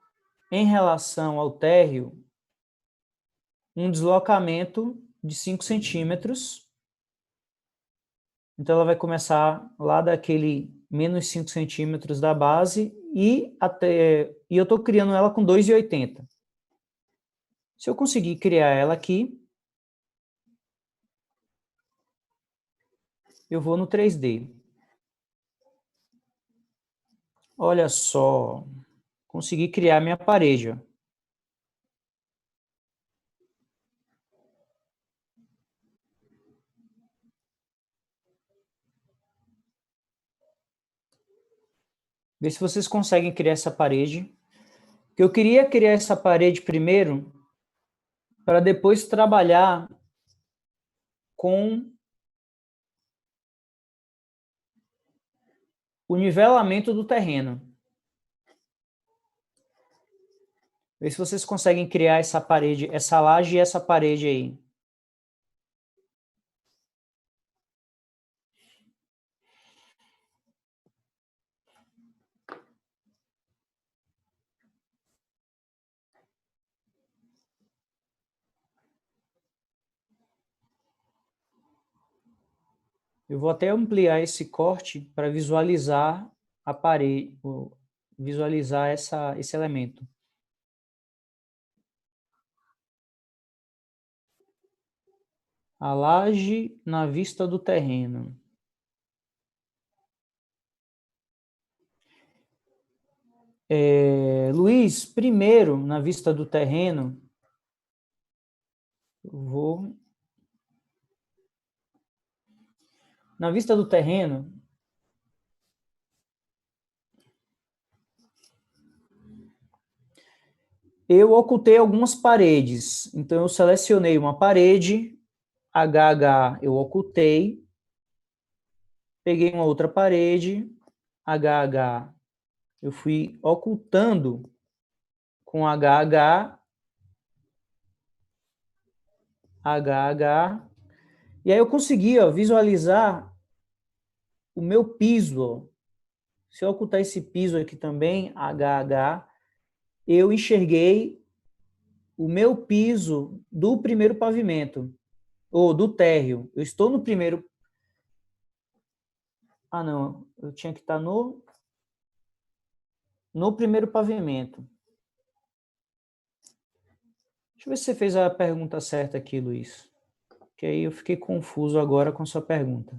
em relação ao térreo, um deslocamento de 5 centímetros. Então, ela vai começar lá daquele menos 5 centímetros da base e eu estou criando ela com 2,80. Se eu conseguir criar ela aqui, eu vou no 3D. Olha só, consegui criar minha parede, ó. Vê se vocês conseguem criar essa parede. Eu queria criar essa parede primeiro para depois trabalhar com o nivelamento do terreno. Vê se vocês conseguem criar essa parede, essa laje e essa parede aí. Eu vou até ampliar esse corte para visualizar a parede, visualizar esse elemento. A laje na vista do terreno. Luiz, primeiro, na vista do terreno, na vista do terreno, eu ocultei algumas paredes. Então, eu selecionei uma parede, HH eu ocultei, peguei uma outra parede, HH eu fui ocultando com HH, HH, e aí eu consegui visualizar o meu piso. Ó. Se eu ocultar esse piso aqui também, HH, eu enxerguei o meu piso do primeiro pavimento, ou do térreo. Eu estou no primeiro... Ah, não, eu tinha que estar no primeiro pavimento. Deixa eu ver se você fez a pergunta certa aqui, Luiz. Que aí eu fiquei confuso agora com sua pergunta.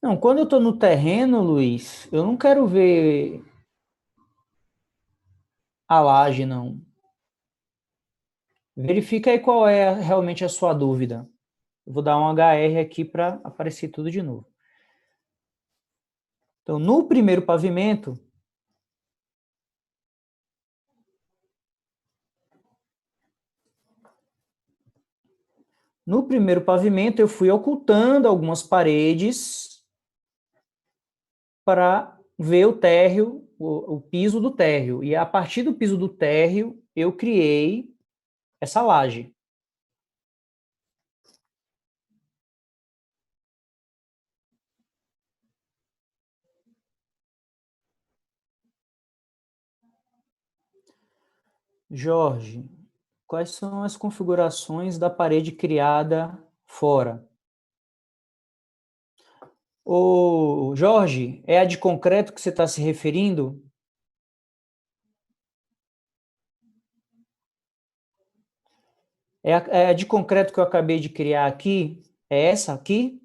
Não, quando eu estou no terreno, Luiz, eu não quero ver a laje, não. Verifica aí qual é realmente a sua dúvida. Eu vou dar um HR aqui para aparecer tudo de novo. Então, no primeiro pavimento, eu fui ocultando algumas paredes para ver o térreo, o piso do térreo. E a partir do piso do térreo, eu criei essa laje. Jorge, quais são as configurações da parede criada fora? Ô, Jorge, é a de concreto que você está se referindo? É a de concreto que eu acabei de criar aqui? É essa aqui?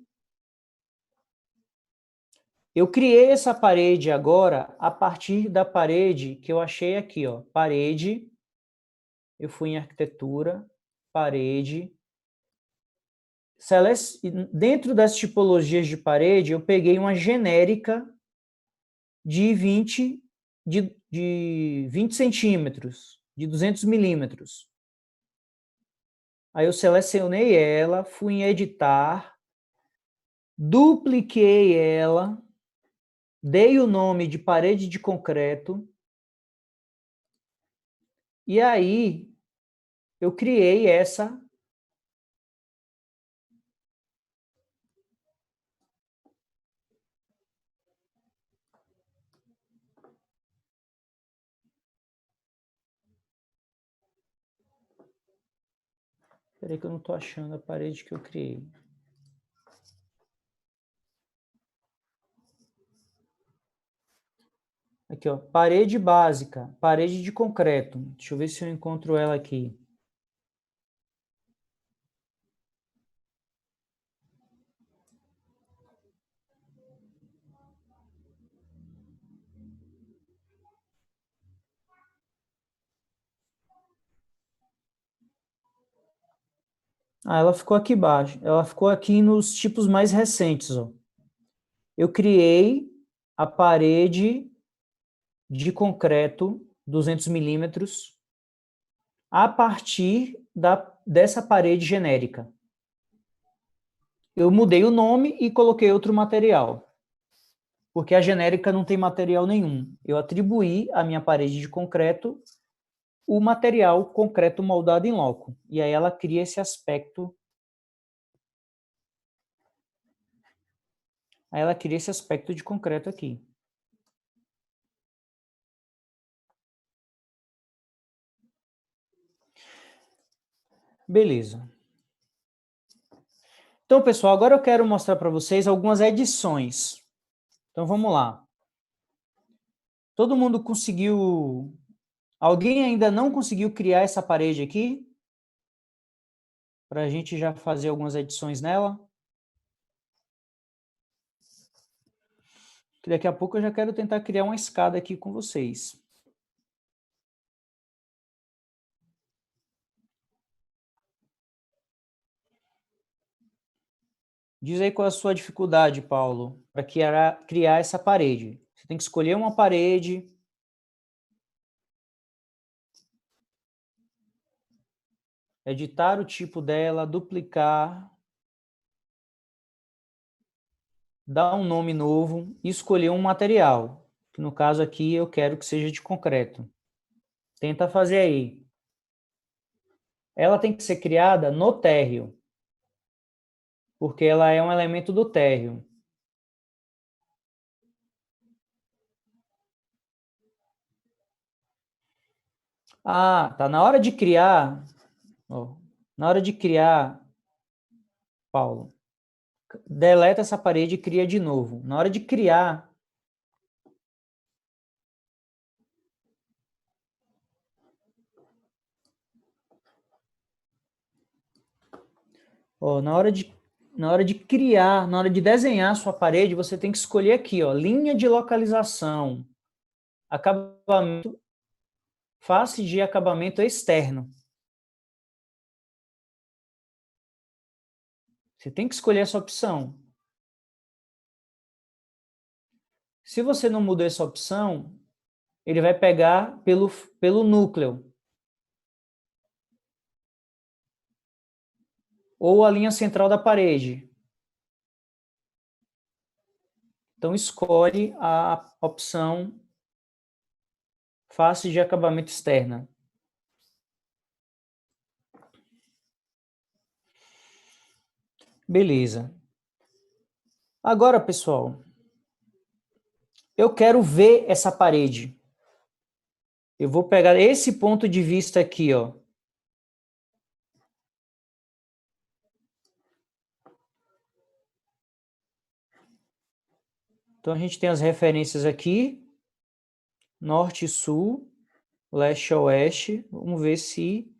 Eu criei essa parede agora a partir da parede que eu achei aqui, ó. Parede, eu fui em arquitetura, parede. Dentro das tipologias de parede, eu peguei uma genérica de 20 centímetros, de 200 milímetros. Aí eu selecionei ela, fui em editar, dupliquei ela, dei o nome de parede de concreto, e aí eu criei essa. Espera aí que eu não estou achando a parede que eu criei. Aqui, ó, parede básica, parede de concreto. Deixa eu ver se eu encontro ela aqui. Ah, ela ficou aqui embaixo. Ela ficou aqui nos tipos mais recentes, ó. Eu criei a parede de concreto 200 milímetros a partir dessa parede genérica. Eu mudei o nome e coloquei outro material, porque a genérica não tem material nenhum. Eu atribuí à minha parede de concreto o material concreto moldado em loco. E aí ela cria esse aspecto. Aí ela cria esse aspecto de concreto aqui. Beleza. Então, pessoal, agora eu quero mostrar para vocês algumas edições. Então, vamos lá. Todo mundo conseguiu... Alguém ainda não conseguiu criar essa parede aqui? Para a gente já fazer algumas edições nela? Que daqui a pouco eu já quero tentar criar uma escada aqui com vocês. Diz aí qual é a sua dificuldade, Paulo, para criar essa parede. Você tem que escolher uma parede. Editar o tipo dela, duplicar. Dar um nome novo e escolher um material. Que no caso aqui eu quero que seja de concreto. Tenta fazer aí. Ela tem que ser criada no térreo, porque ela é um elemento do térreo. Ah, tá. Na hora de criar, ó, na hora de criar, Paulo, deleta essa parede e cria de novo. Na hora de criar, ó, na hora de criar, na hora de desenhar a sua parede, você tem que escolher aqui, ó, linha de localização, acabamento, face de acabamento externo. Você tem que escolher essa opção. Se você não mudou essa opção, ele vai pegar pelo núcleo. Ou a linha central da parede. Então, escolhe a opção face de acabamento externa. Beleza. Agora, pessoal, eu quero ver essa parede. Eu vou pegar esse ponto de vista aqui, ó. Então, a gente tem as referências aqui, norte e sul, leste a oeste. Vamos ver se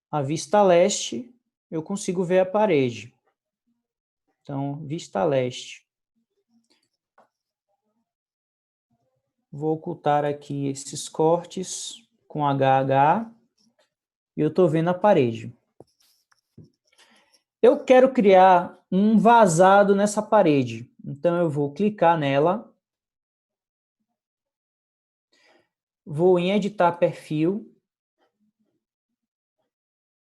a vista leste eu consigo ver a parede. Então, vista leste. Vou ocultar aqui esses cortes com HH e eu estou vendo a parede. Eu quero criar um vazado nessa parede. Então, eu vou clicar nela. Vou em editar perfil.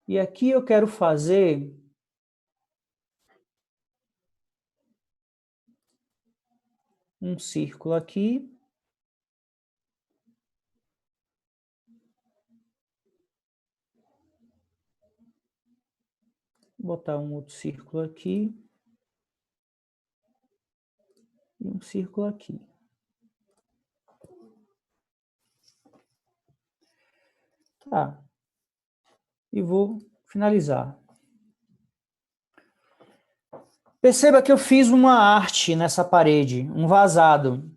E aqui eu quero fazer um círculo aqui. Vou botar um outro círculo aqui. E um círculo aqui. Tá. E vou finalizar. Perceba que eu fiz uma arte nessa parede, um vazado.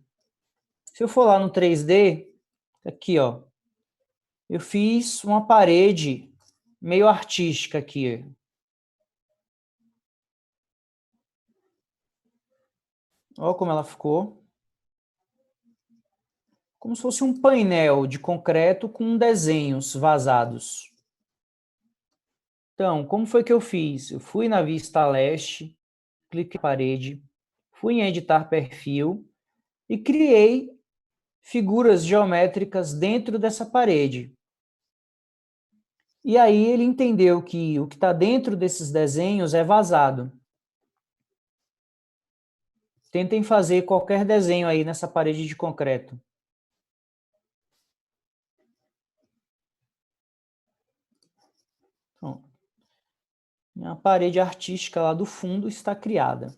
Se eu for lá no 3D, aqui, ó, eu fiz uma parede meio artística aqui. Olha como ela ficou. Como se fosse um painel de concreto com desenhos vazados. Então, como foi que eu fiz? Eu fui na vista leste, cliquei na parede, fui em editar perfil e criei figuras geométricas dentro dessa parede. E aí ele entendeu que o que está dentro desses desenhos é vazado. Tentem fazer qualquer desenho aí nessa parede de concreto. Então, a parede artística lá do fundo está criada.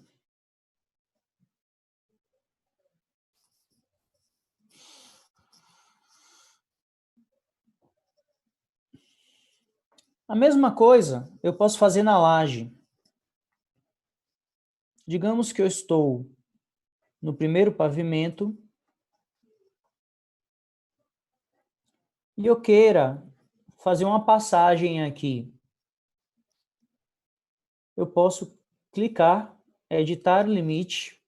A mesma coisa eu posso fazer na laje. Digamos que eu estou no primeiro pavimento e eu queira fazer uma passagem aqui. Eu posso clicar, editar limite,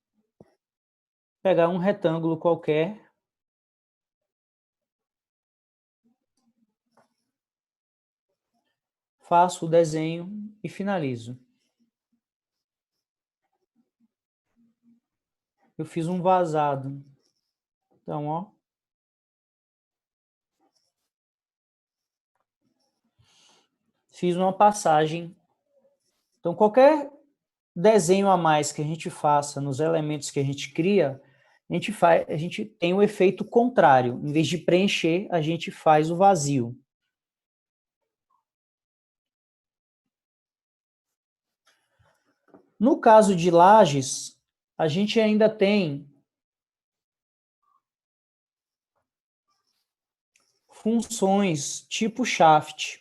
pegar um retângulo qualquer, faço o desenho e finalizo. Eu fiz um vazado. Então, ó. Fiz uma passagem. Então, qualquer desenho a mais que a gente faça nos elementos que a gente cria, a gente tem o efeito contrário. Em vez de preencher, a gente faz o vazio. No caso de lajes, a gente ainda tem funções tipo shaft.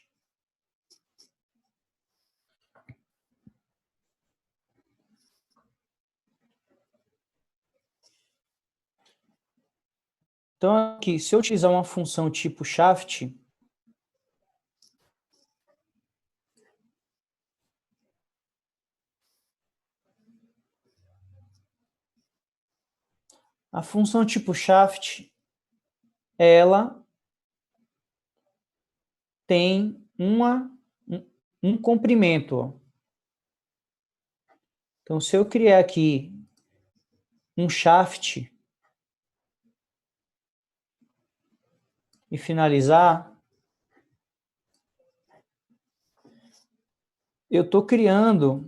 Então, aqui, se eu utilizar uma função tipo shaft, a função tipo shaft, ela tem um comprimento. Ó. Então, se eu criar aqui um shaft e finalizar, eu estou criando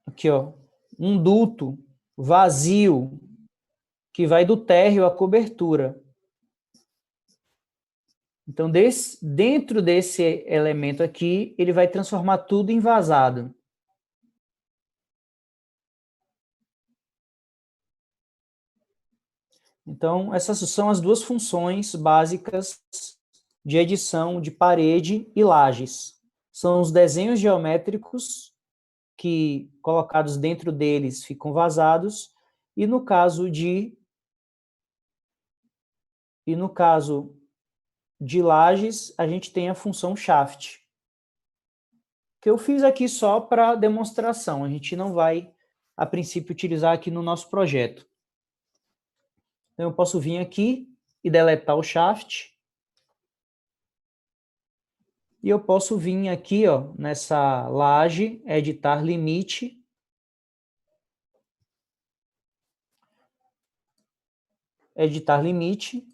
aqui, ó, um duto vazio que vai do térreo à cobertura. Então, dentro desse elemento aqui, ele vai transformar tudo em vazado. Então, essas são as duas funções básicas de edição de parede e lajes. São os desenhos geométricos que, colocados dentro deles, ficam vazados, e no caso de lajes, a gente tem a função shaft, que eu fiz aqui só para demonstração. A gente não vai, a princípio, utilizar aqui no nosso projeto. Então, eu posso vir aqui e deletar o shaft. E eu posso vir aqui, ó, nessa laje, editar limite. Editar limite.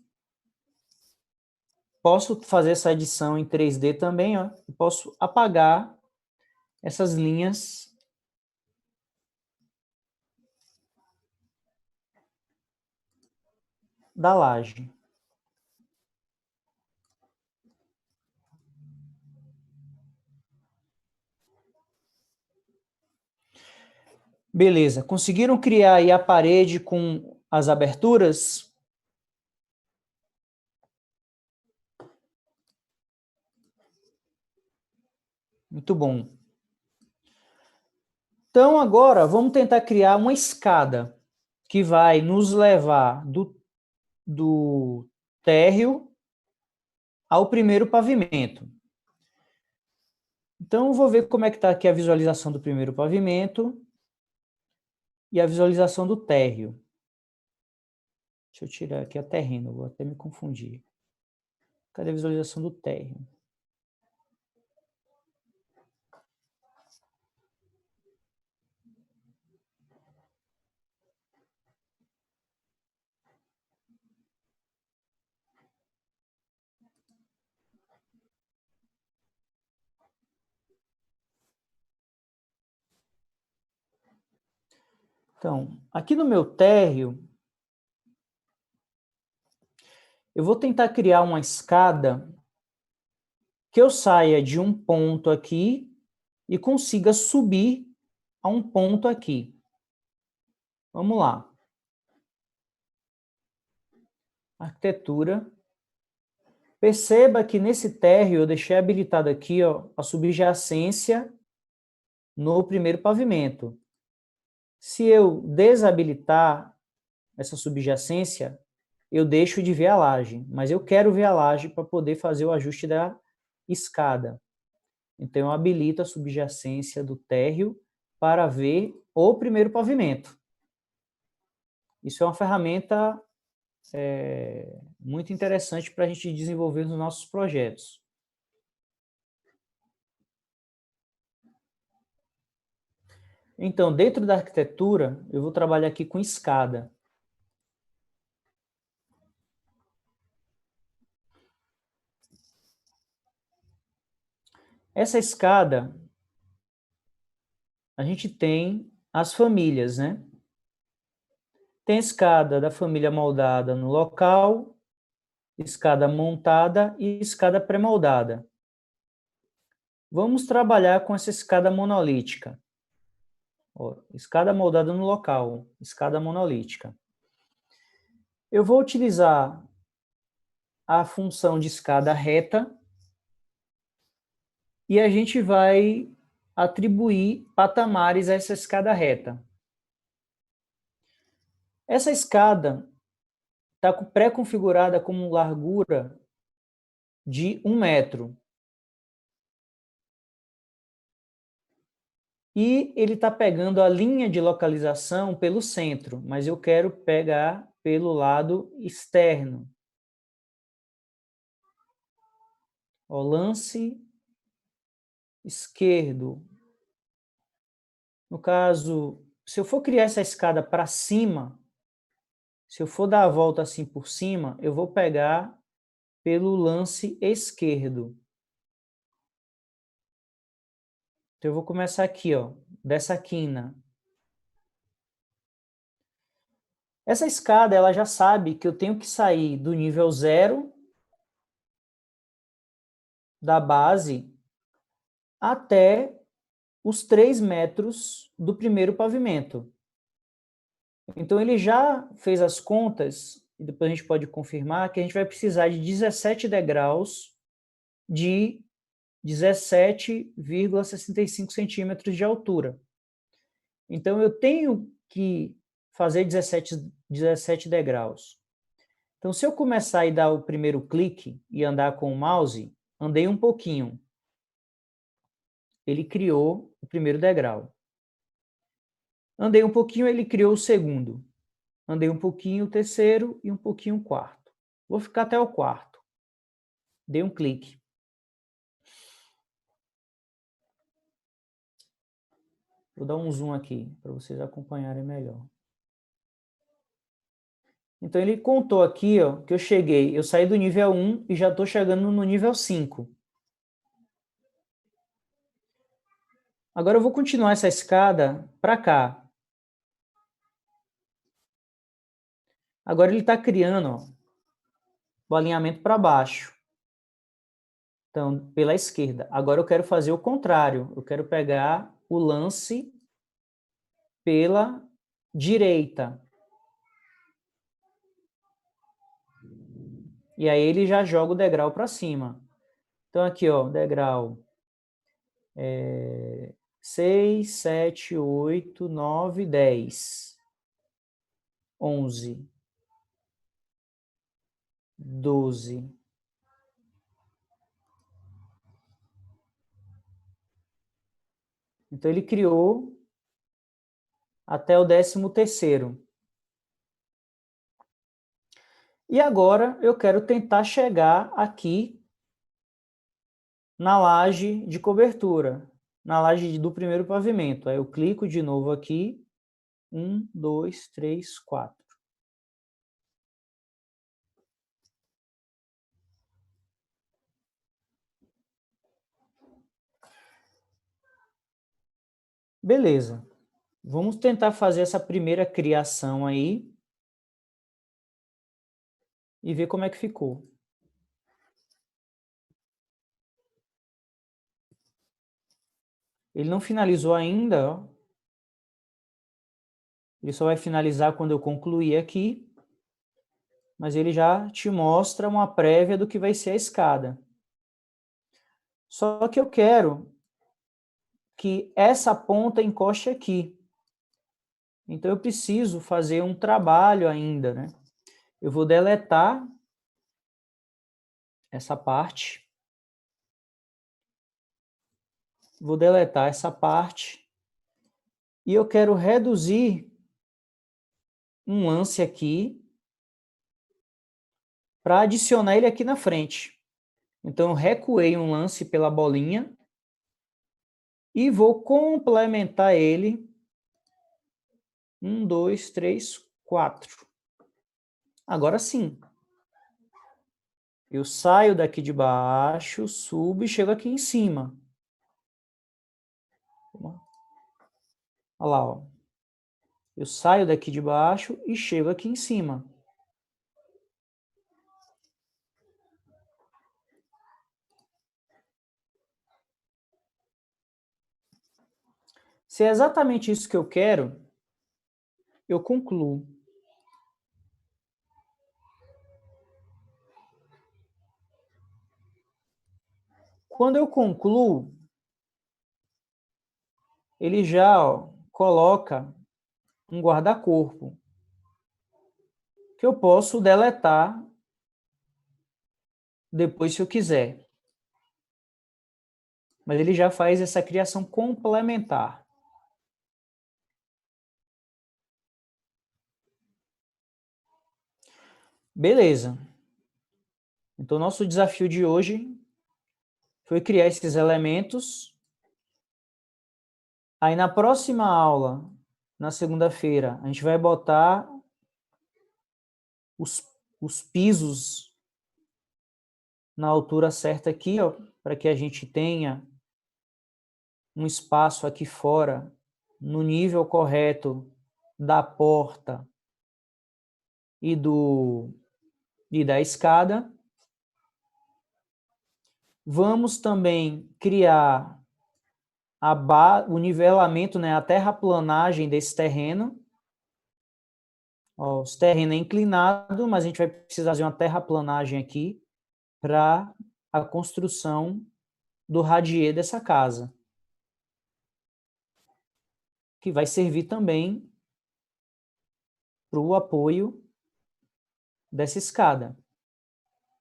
Posso fazer essa edição em 3D também, ó. Eu posso apagar essas linhas da laje. Beleza, conseguiram criar aí a parede com as aberturas? Muito bom. Então, agora, vamos tentar criar uma escada que vai nos levar do térreo ao primeiro pavimento. Então, eu vou ver como é que está aqui a visualização do primeiro pavimento e a visualização do térreo. Deixa eu tirar aqui a terreno, vou até me confundir. Cadê a visualização do térreo? Então, aqui no meu térreo, eu vou tentar criar uma escada que eu saia de um ponto aqui e consiga subir a um ponto aqui. Vamos lá. Arquitetura. Perceba que nesse térreo eu deixei habilitado aqui, ó, a subjacência no primeiro pavimento. Se eu desabilitar essa subjacência, eu deixo de ver a laje, mas eu quero ver a laje para poder fazer o ajuste da escada. Então, eu habilito a subjacência do térreo para ver o primeiro pavimento. Isso é uma ferramenta muito interessante para a gente desenvolver nos nossos projetos. Então, dentro da arquitetura, eu vou trabalhar aqui com escada. Essa escada, a gente tem as famílias, né? Tem a escada da família moldada no local, escada montada e escada pré-moldada. Vamos trabalhar com essa escada monolítica. Ó, escada moldada no local, escada monolítica. Eu vou utilizar a função de escada reta e a gente vai atribuir patamares a essa escada reta. Essa escada está pré-configurada como largura de 1 metro. E ele está pegando a linha de localização pelo centro, mas eu quero pegar pelo lado externo. O lance esquerdo. No caso, se eu for criar essa escada para cima, se eu for dar a volta assim por cima, eu vou pegar pelo lance esquerdo. Então, eu vou começar aqui, ó, dessa quina. Essa escada, ela já sabe que eu tenho que sair do nível 0 da base até os 3 metros do primeiro pavimento. Então, ele já fez as contas, e depois a gente pode confirmar, que a gente vai precisar de 17 degraus de 17,65 centímetros de altura. Então, eu tenho que fazer 17 degraus. Então, se eu começar e dar o primeiro clique e andar com o mouse, andei um pouquinho. Ele criou o primeiro degrau. Andei um pouquinho, ele criou o segundo. Andei um pouquinho o terceiro e um pouquinho o quarto. Vou ficar até o quarto. Dei um clique. Vou dar um zoom aqui para vocês acompanharem melhor. Então, ele contou aqui, ó, que eu saí do nível 1 e já estou chegando no nível 5. Agora eu vou continuar essa escada para cá. Agora ele está criando, ó, o alinhamento para baixo. Então, pela esquerda. Agora eu quero fazer o contrário. Eu quero pegar o lance pela direita. E aí ele já joga o degrau para cima. Então, aqui, ó, degrau 6, 7, 8, 9, 10, 11. 12. Então, ele criou até o 13º. E agora eu quero tentar chegar aqui na laje de cobertura, na laje do primeiro pavimento. Aí eu clico de novo aqui. 1, 2, 3, 4. Beleza. Vamos tentar fazer essa primeira criação aí e ver como é que ficou. Ele não finalizou ainda, ó. Ele só vai finalizar quando eu concluir aqui, mas ele já te mostra uma prévia do que vai ser a escada. Só que eu quero que essa ponta encoste aqui. Então eu preciso fazer um trabalho ainda, né? Eu vou deletar essa parte. Vou deletar essa parte. E eu quero reduzir um lance aqui para adicionar ele aqui na frente. Então, eu recuei um lance pela bolinha e vou complementar ele. 1, 2, 3, 4. Agora sim. Eu saio daqui de baixo, subo e chego aqui em cima. Olha lá, ó. Eu saio daqui de baixo e chego aqui em cima. Se é exatamente isso que eu quero, eu concluo. Quando eu concluo, ele já coloca um guarda-corpo que eu posso deletar depois se eu quiser. Mas ele já faz essa criação complementar. Beleza. Então, nosso desafio de hoje foi criar esses elementos. Aí, na próxima aula, na segunda-feira, a gente vai botar os pisos na altura certa aqui, ó, para que a gente tenha um espaço aqui fora no nível correto da porta e da escada. Vamos também criar o nivelamento, né, a terraplanagem desse terreno. Ó, esse terreno é inclinado, mas a gente vai precisar fazer uma terraplanagem aqui para a construção do radier dessa casa, que vai servir também para o apoio dessa escada.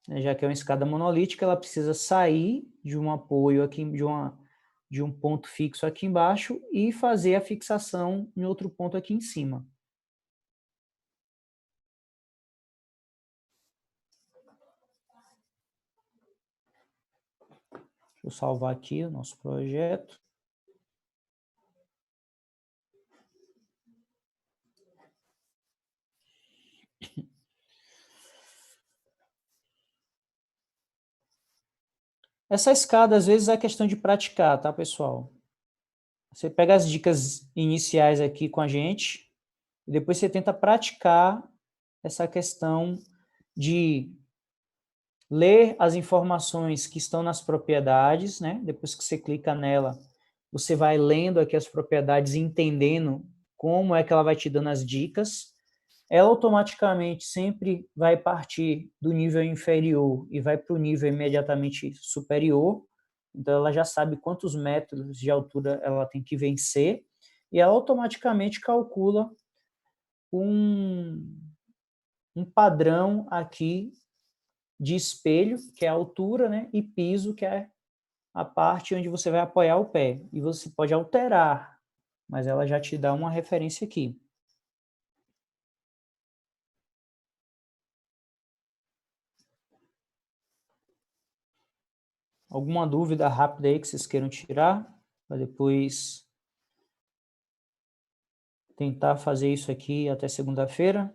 Já que é uma escada monolítica, ela precisa sair de um apoio aqui, de um ponto fixo aqui embaixo e fazer a fixação em outro ponto aqui em cima. Deixa eu salvar aqui o nosso projeto. Essa escada, às vezes, é questão de praticar, tá, pessoal? Você pega as dicas iniciais aqui com a gente e depois você tenta praticar essa questão de ler as informações que estão nas propriedades, né? Depois que você clica nela, você vai lendo aqui as propriedades e entendendo como é que ela vai te dando as dicas. Ela automaticamente sempre vai partir do nível inferior e vai para o nível imediatamente superior. Então, ela já sabe quantos metros de altura ela tem que vencer e ela automaticamente calcula um padrão aqui de espelho, que é a altura, né? E piso, que é a parte onde você vai apoiar o pé. E você pode alterar, mas ela já te dá uma referência aqui. Alguma dúvida rápida aí que vocês queiram tirar? Para depois tentar fazer isso aqui até segunda-feira?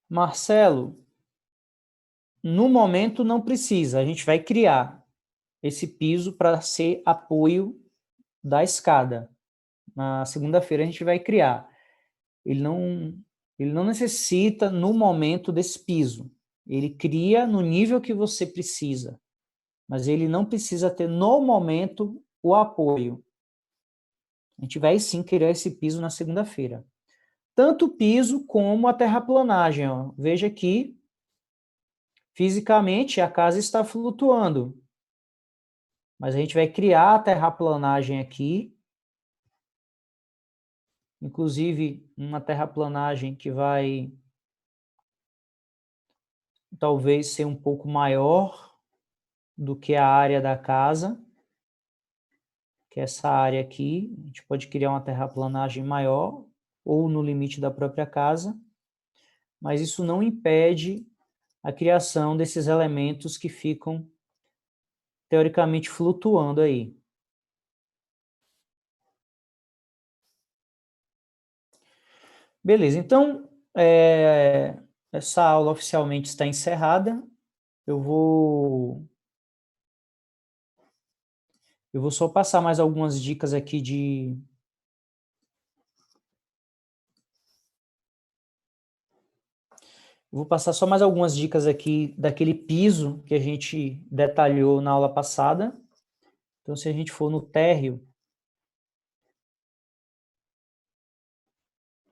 Marcelo, no momento não precisa, a gente vai criar esse piso para ser apoio da escada. Na segunda-feira a gente vai criar. Ele não necessita no momento desse piso. Ele cria no nível que você precisa, mas ele não precisa ter no momento o apoio. A gente vai sim criar esse piso na segunda-feira. Tanto o piso como a terraplanagem. Ó. Veja que fisicamente a casa está flutuando, mas a gente vai criar a terraplanagem aqui, inclusive uma terraplanagem que vai talvez ser um pouco maior do que a área da casa, que é essa área aqui. A gente pode criar uma terraplanagem maior ou no limite da própria casa, mas isso não impede a criação desses elementos que ficam teoricamente flutuando aí. Beleza, então essa aula oficialmente está encerrada. Eu vou só passar mais algumas dicas aqui de... Vou passar só mais algumas dicas aqui daquele piso que a gente detalhou na aula passada. Então, se a gente for no térreo,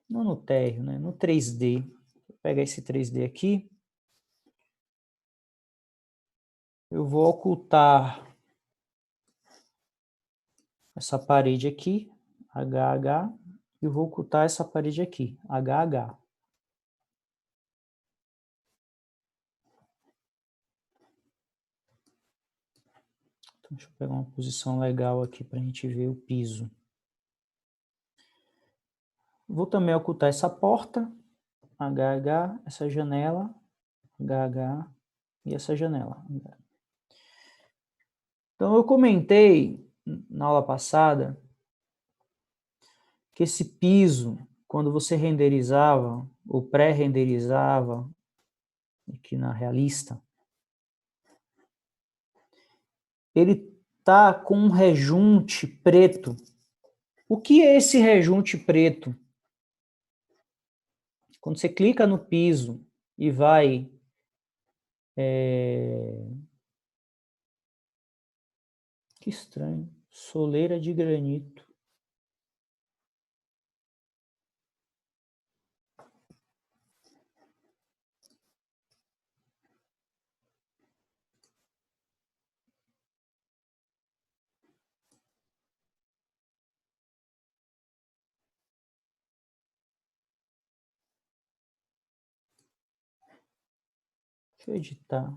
não no térreo, né? No 3D. Vou pegar esse 3D aqui. Eu vou ocultar essa parede aqui, HH, e vou ocultar essa parede aqui, HH. Então, deixa eu pegar uma posição legal aqui para a gente ver o piso. Vou também ocultar essa porta, HH, essa janela, HH e essa janela. Então, eu comentei na aula passada que esse piso, quando você renderizava, ou pré-renderizava, aqui na Realista, ele tá com um rejunte preto. O que é esse rejunte preto? Quando você clica no piso e vai que estranho, soleira de granito. Deixa eu editar.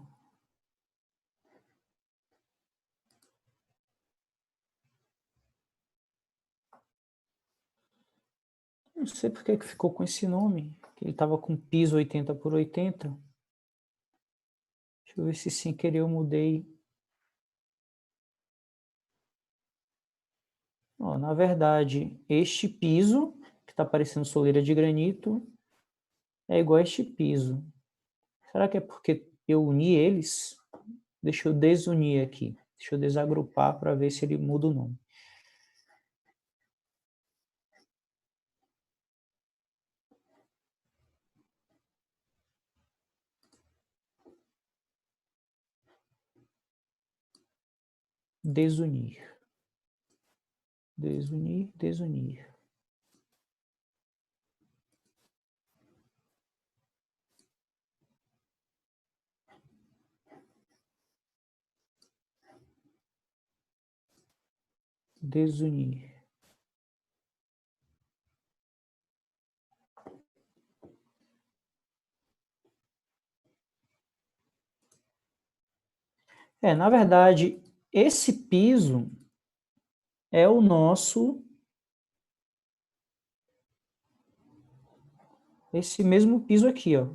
Não sei por que ficou com esse nome. Ele estava com piso 80 por 80. Deixa eu ver se sem querer eu mudei. Ó, na verdade, este piso, que está parecendo soleira de granito, é igual a este piso. Será que é porque eu uni eles? Deixa eu desunir aqui. Deixa eu desagrupar para ver se ele muda o nome. Desunir. Desunir, desunir. Desunir. Na verdade, esse piso é o nosso, esse mesmo piso aqui, ó,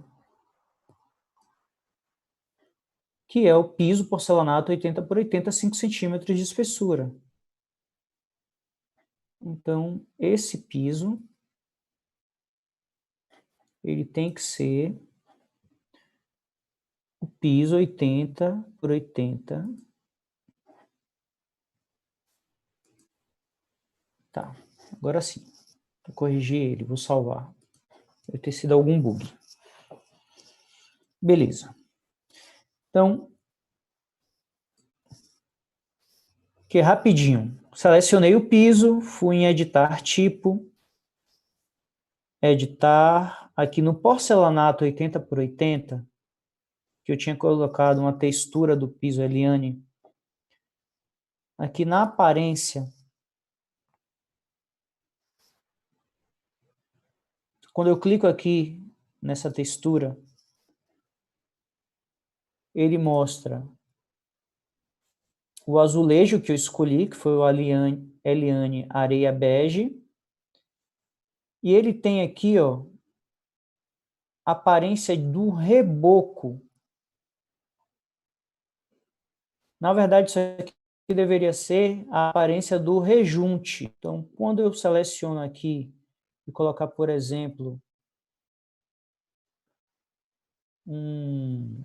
que é o piso porcelanato 80 por 80, 5 centímetros de espessura. Então, esse piso, ele tem que ser o piso 80 por 80. Tá, agora sim. Vou corrigir ele, vou salvar. Deve ter sido algum bug. Beleza. Então, que rapidinho. Selecionei o piso, fui em editar tipo, editar, aqui no porcelanato 80 por 80, que eu tinha colocado uma textura do piso Eliane. Aqui na aparência, quando eu clico aqui nessa textura, ele mostra o azulejo que eu escolhi, que foi o Eliane Areia Bege. E ele tem aqui, ó, a aparência do reboco. Na verdade, isso aqui deveria ser a aparência do rejunte. Então, quando eu seleciono aqui e colocar, por exemplo, um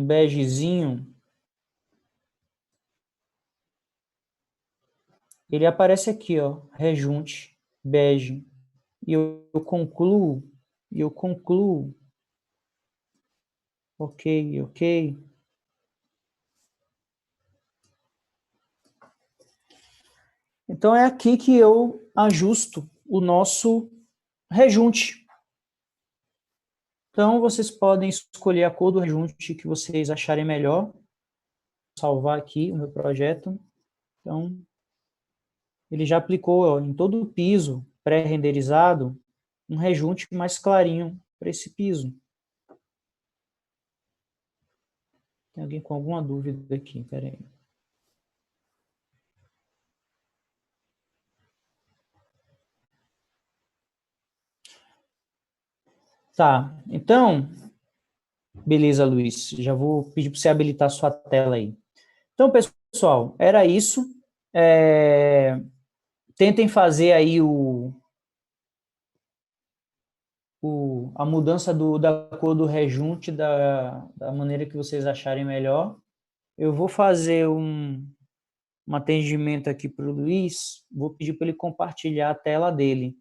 begezinho, ele aparece aqui, ó, rejunte, bege. E eu concluo, ok. Então, é aqui que eu ajusto o nosso rejunte. Então, vocês podem escolher a cor do rejunte que vocês acharem melhor. Vou salvar aqui o meu projeto. Então, ele já aplicou, ó, em todo o piso pré-renderizado um rejunte mais clarinho para esse piso. Tem alguém com alguma dúvida aqui? Espera aí. Tá, então, beleza, Luiz. Já vou pedir para você habilitar a sua tela aí. Então, pessoal, era isso. Tentem fazer aí a mudança da cor do rejunte da maneira que vocês acharem melhor. Eu vou fazer um atendimento aqui para o Luiz, vou pedir para ele compartilhar a tela dele.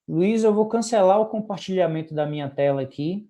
Luiz, eu vou cancelar o compartilhamento da minha tela aqui,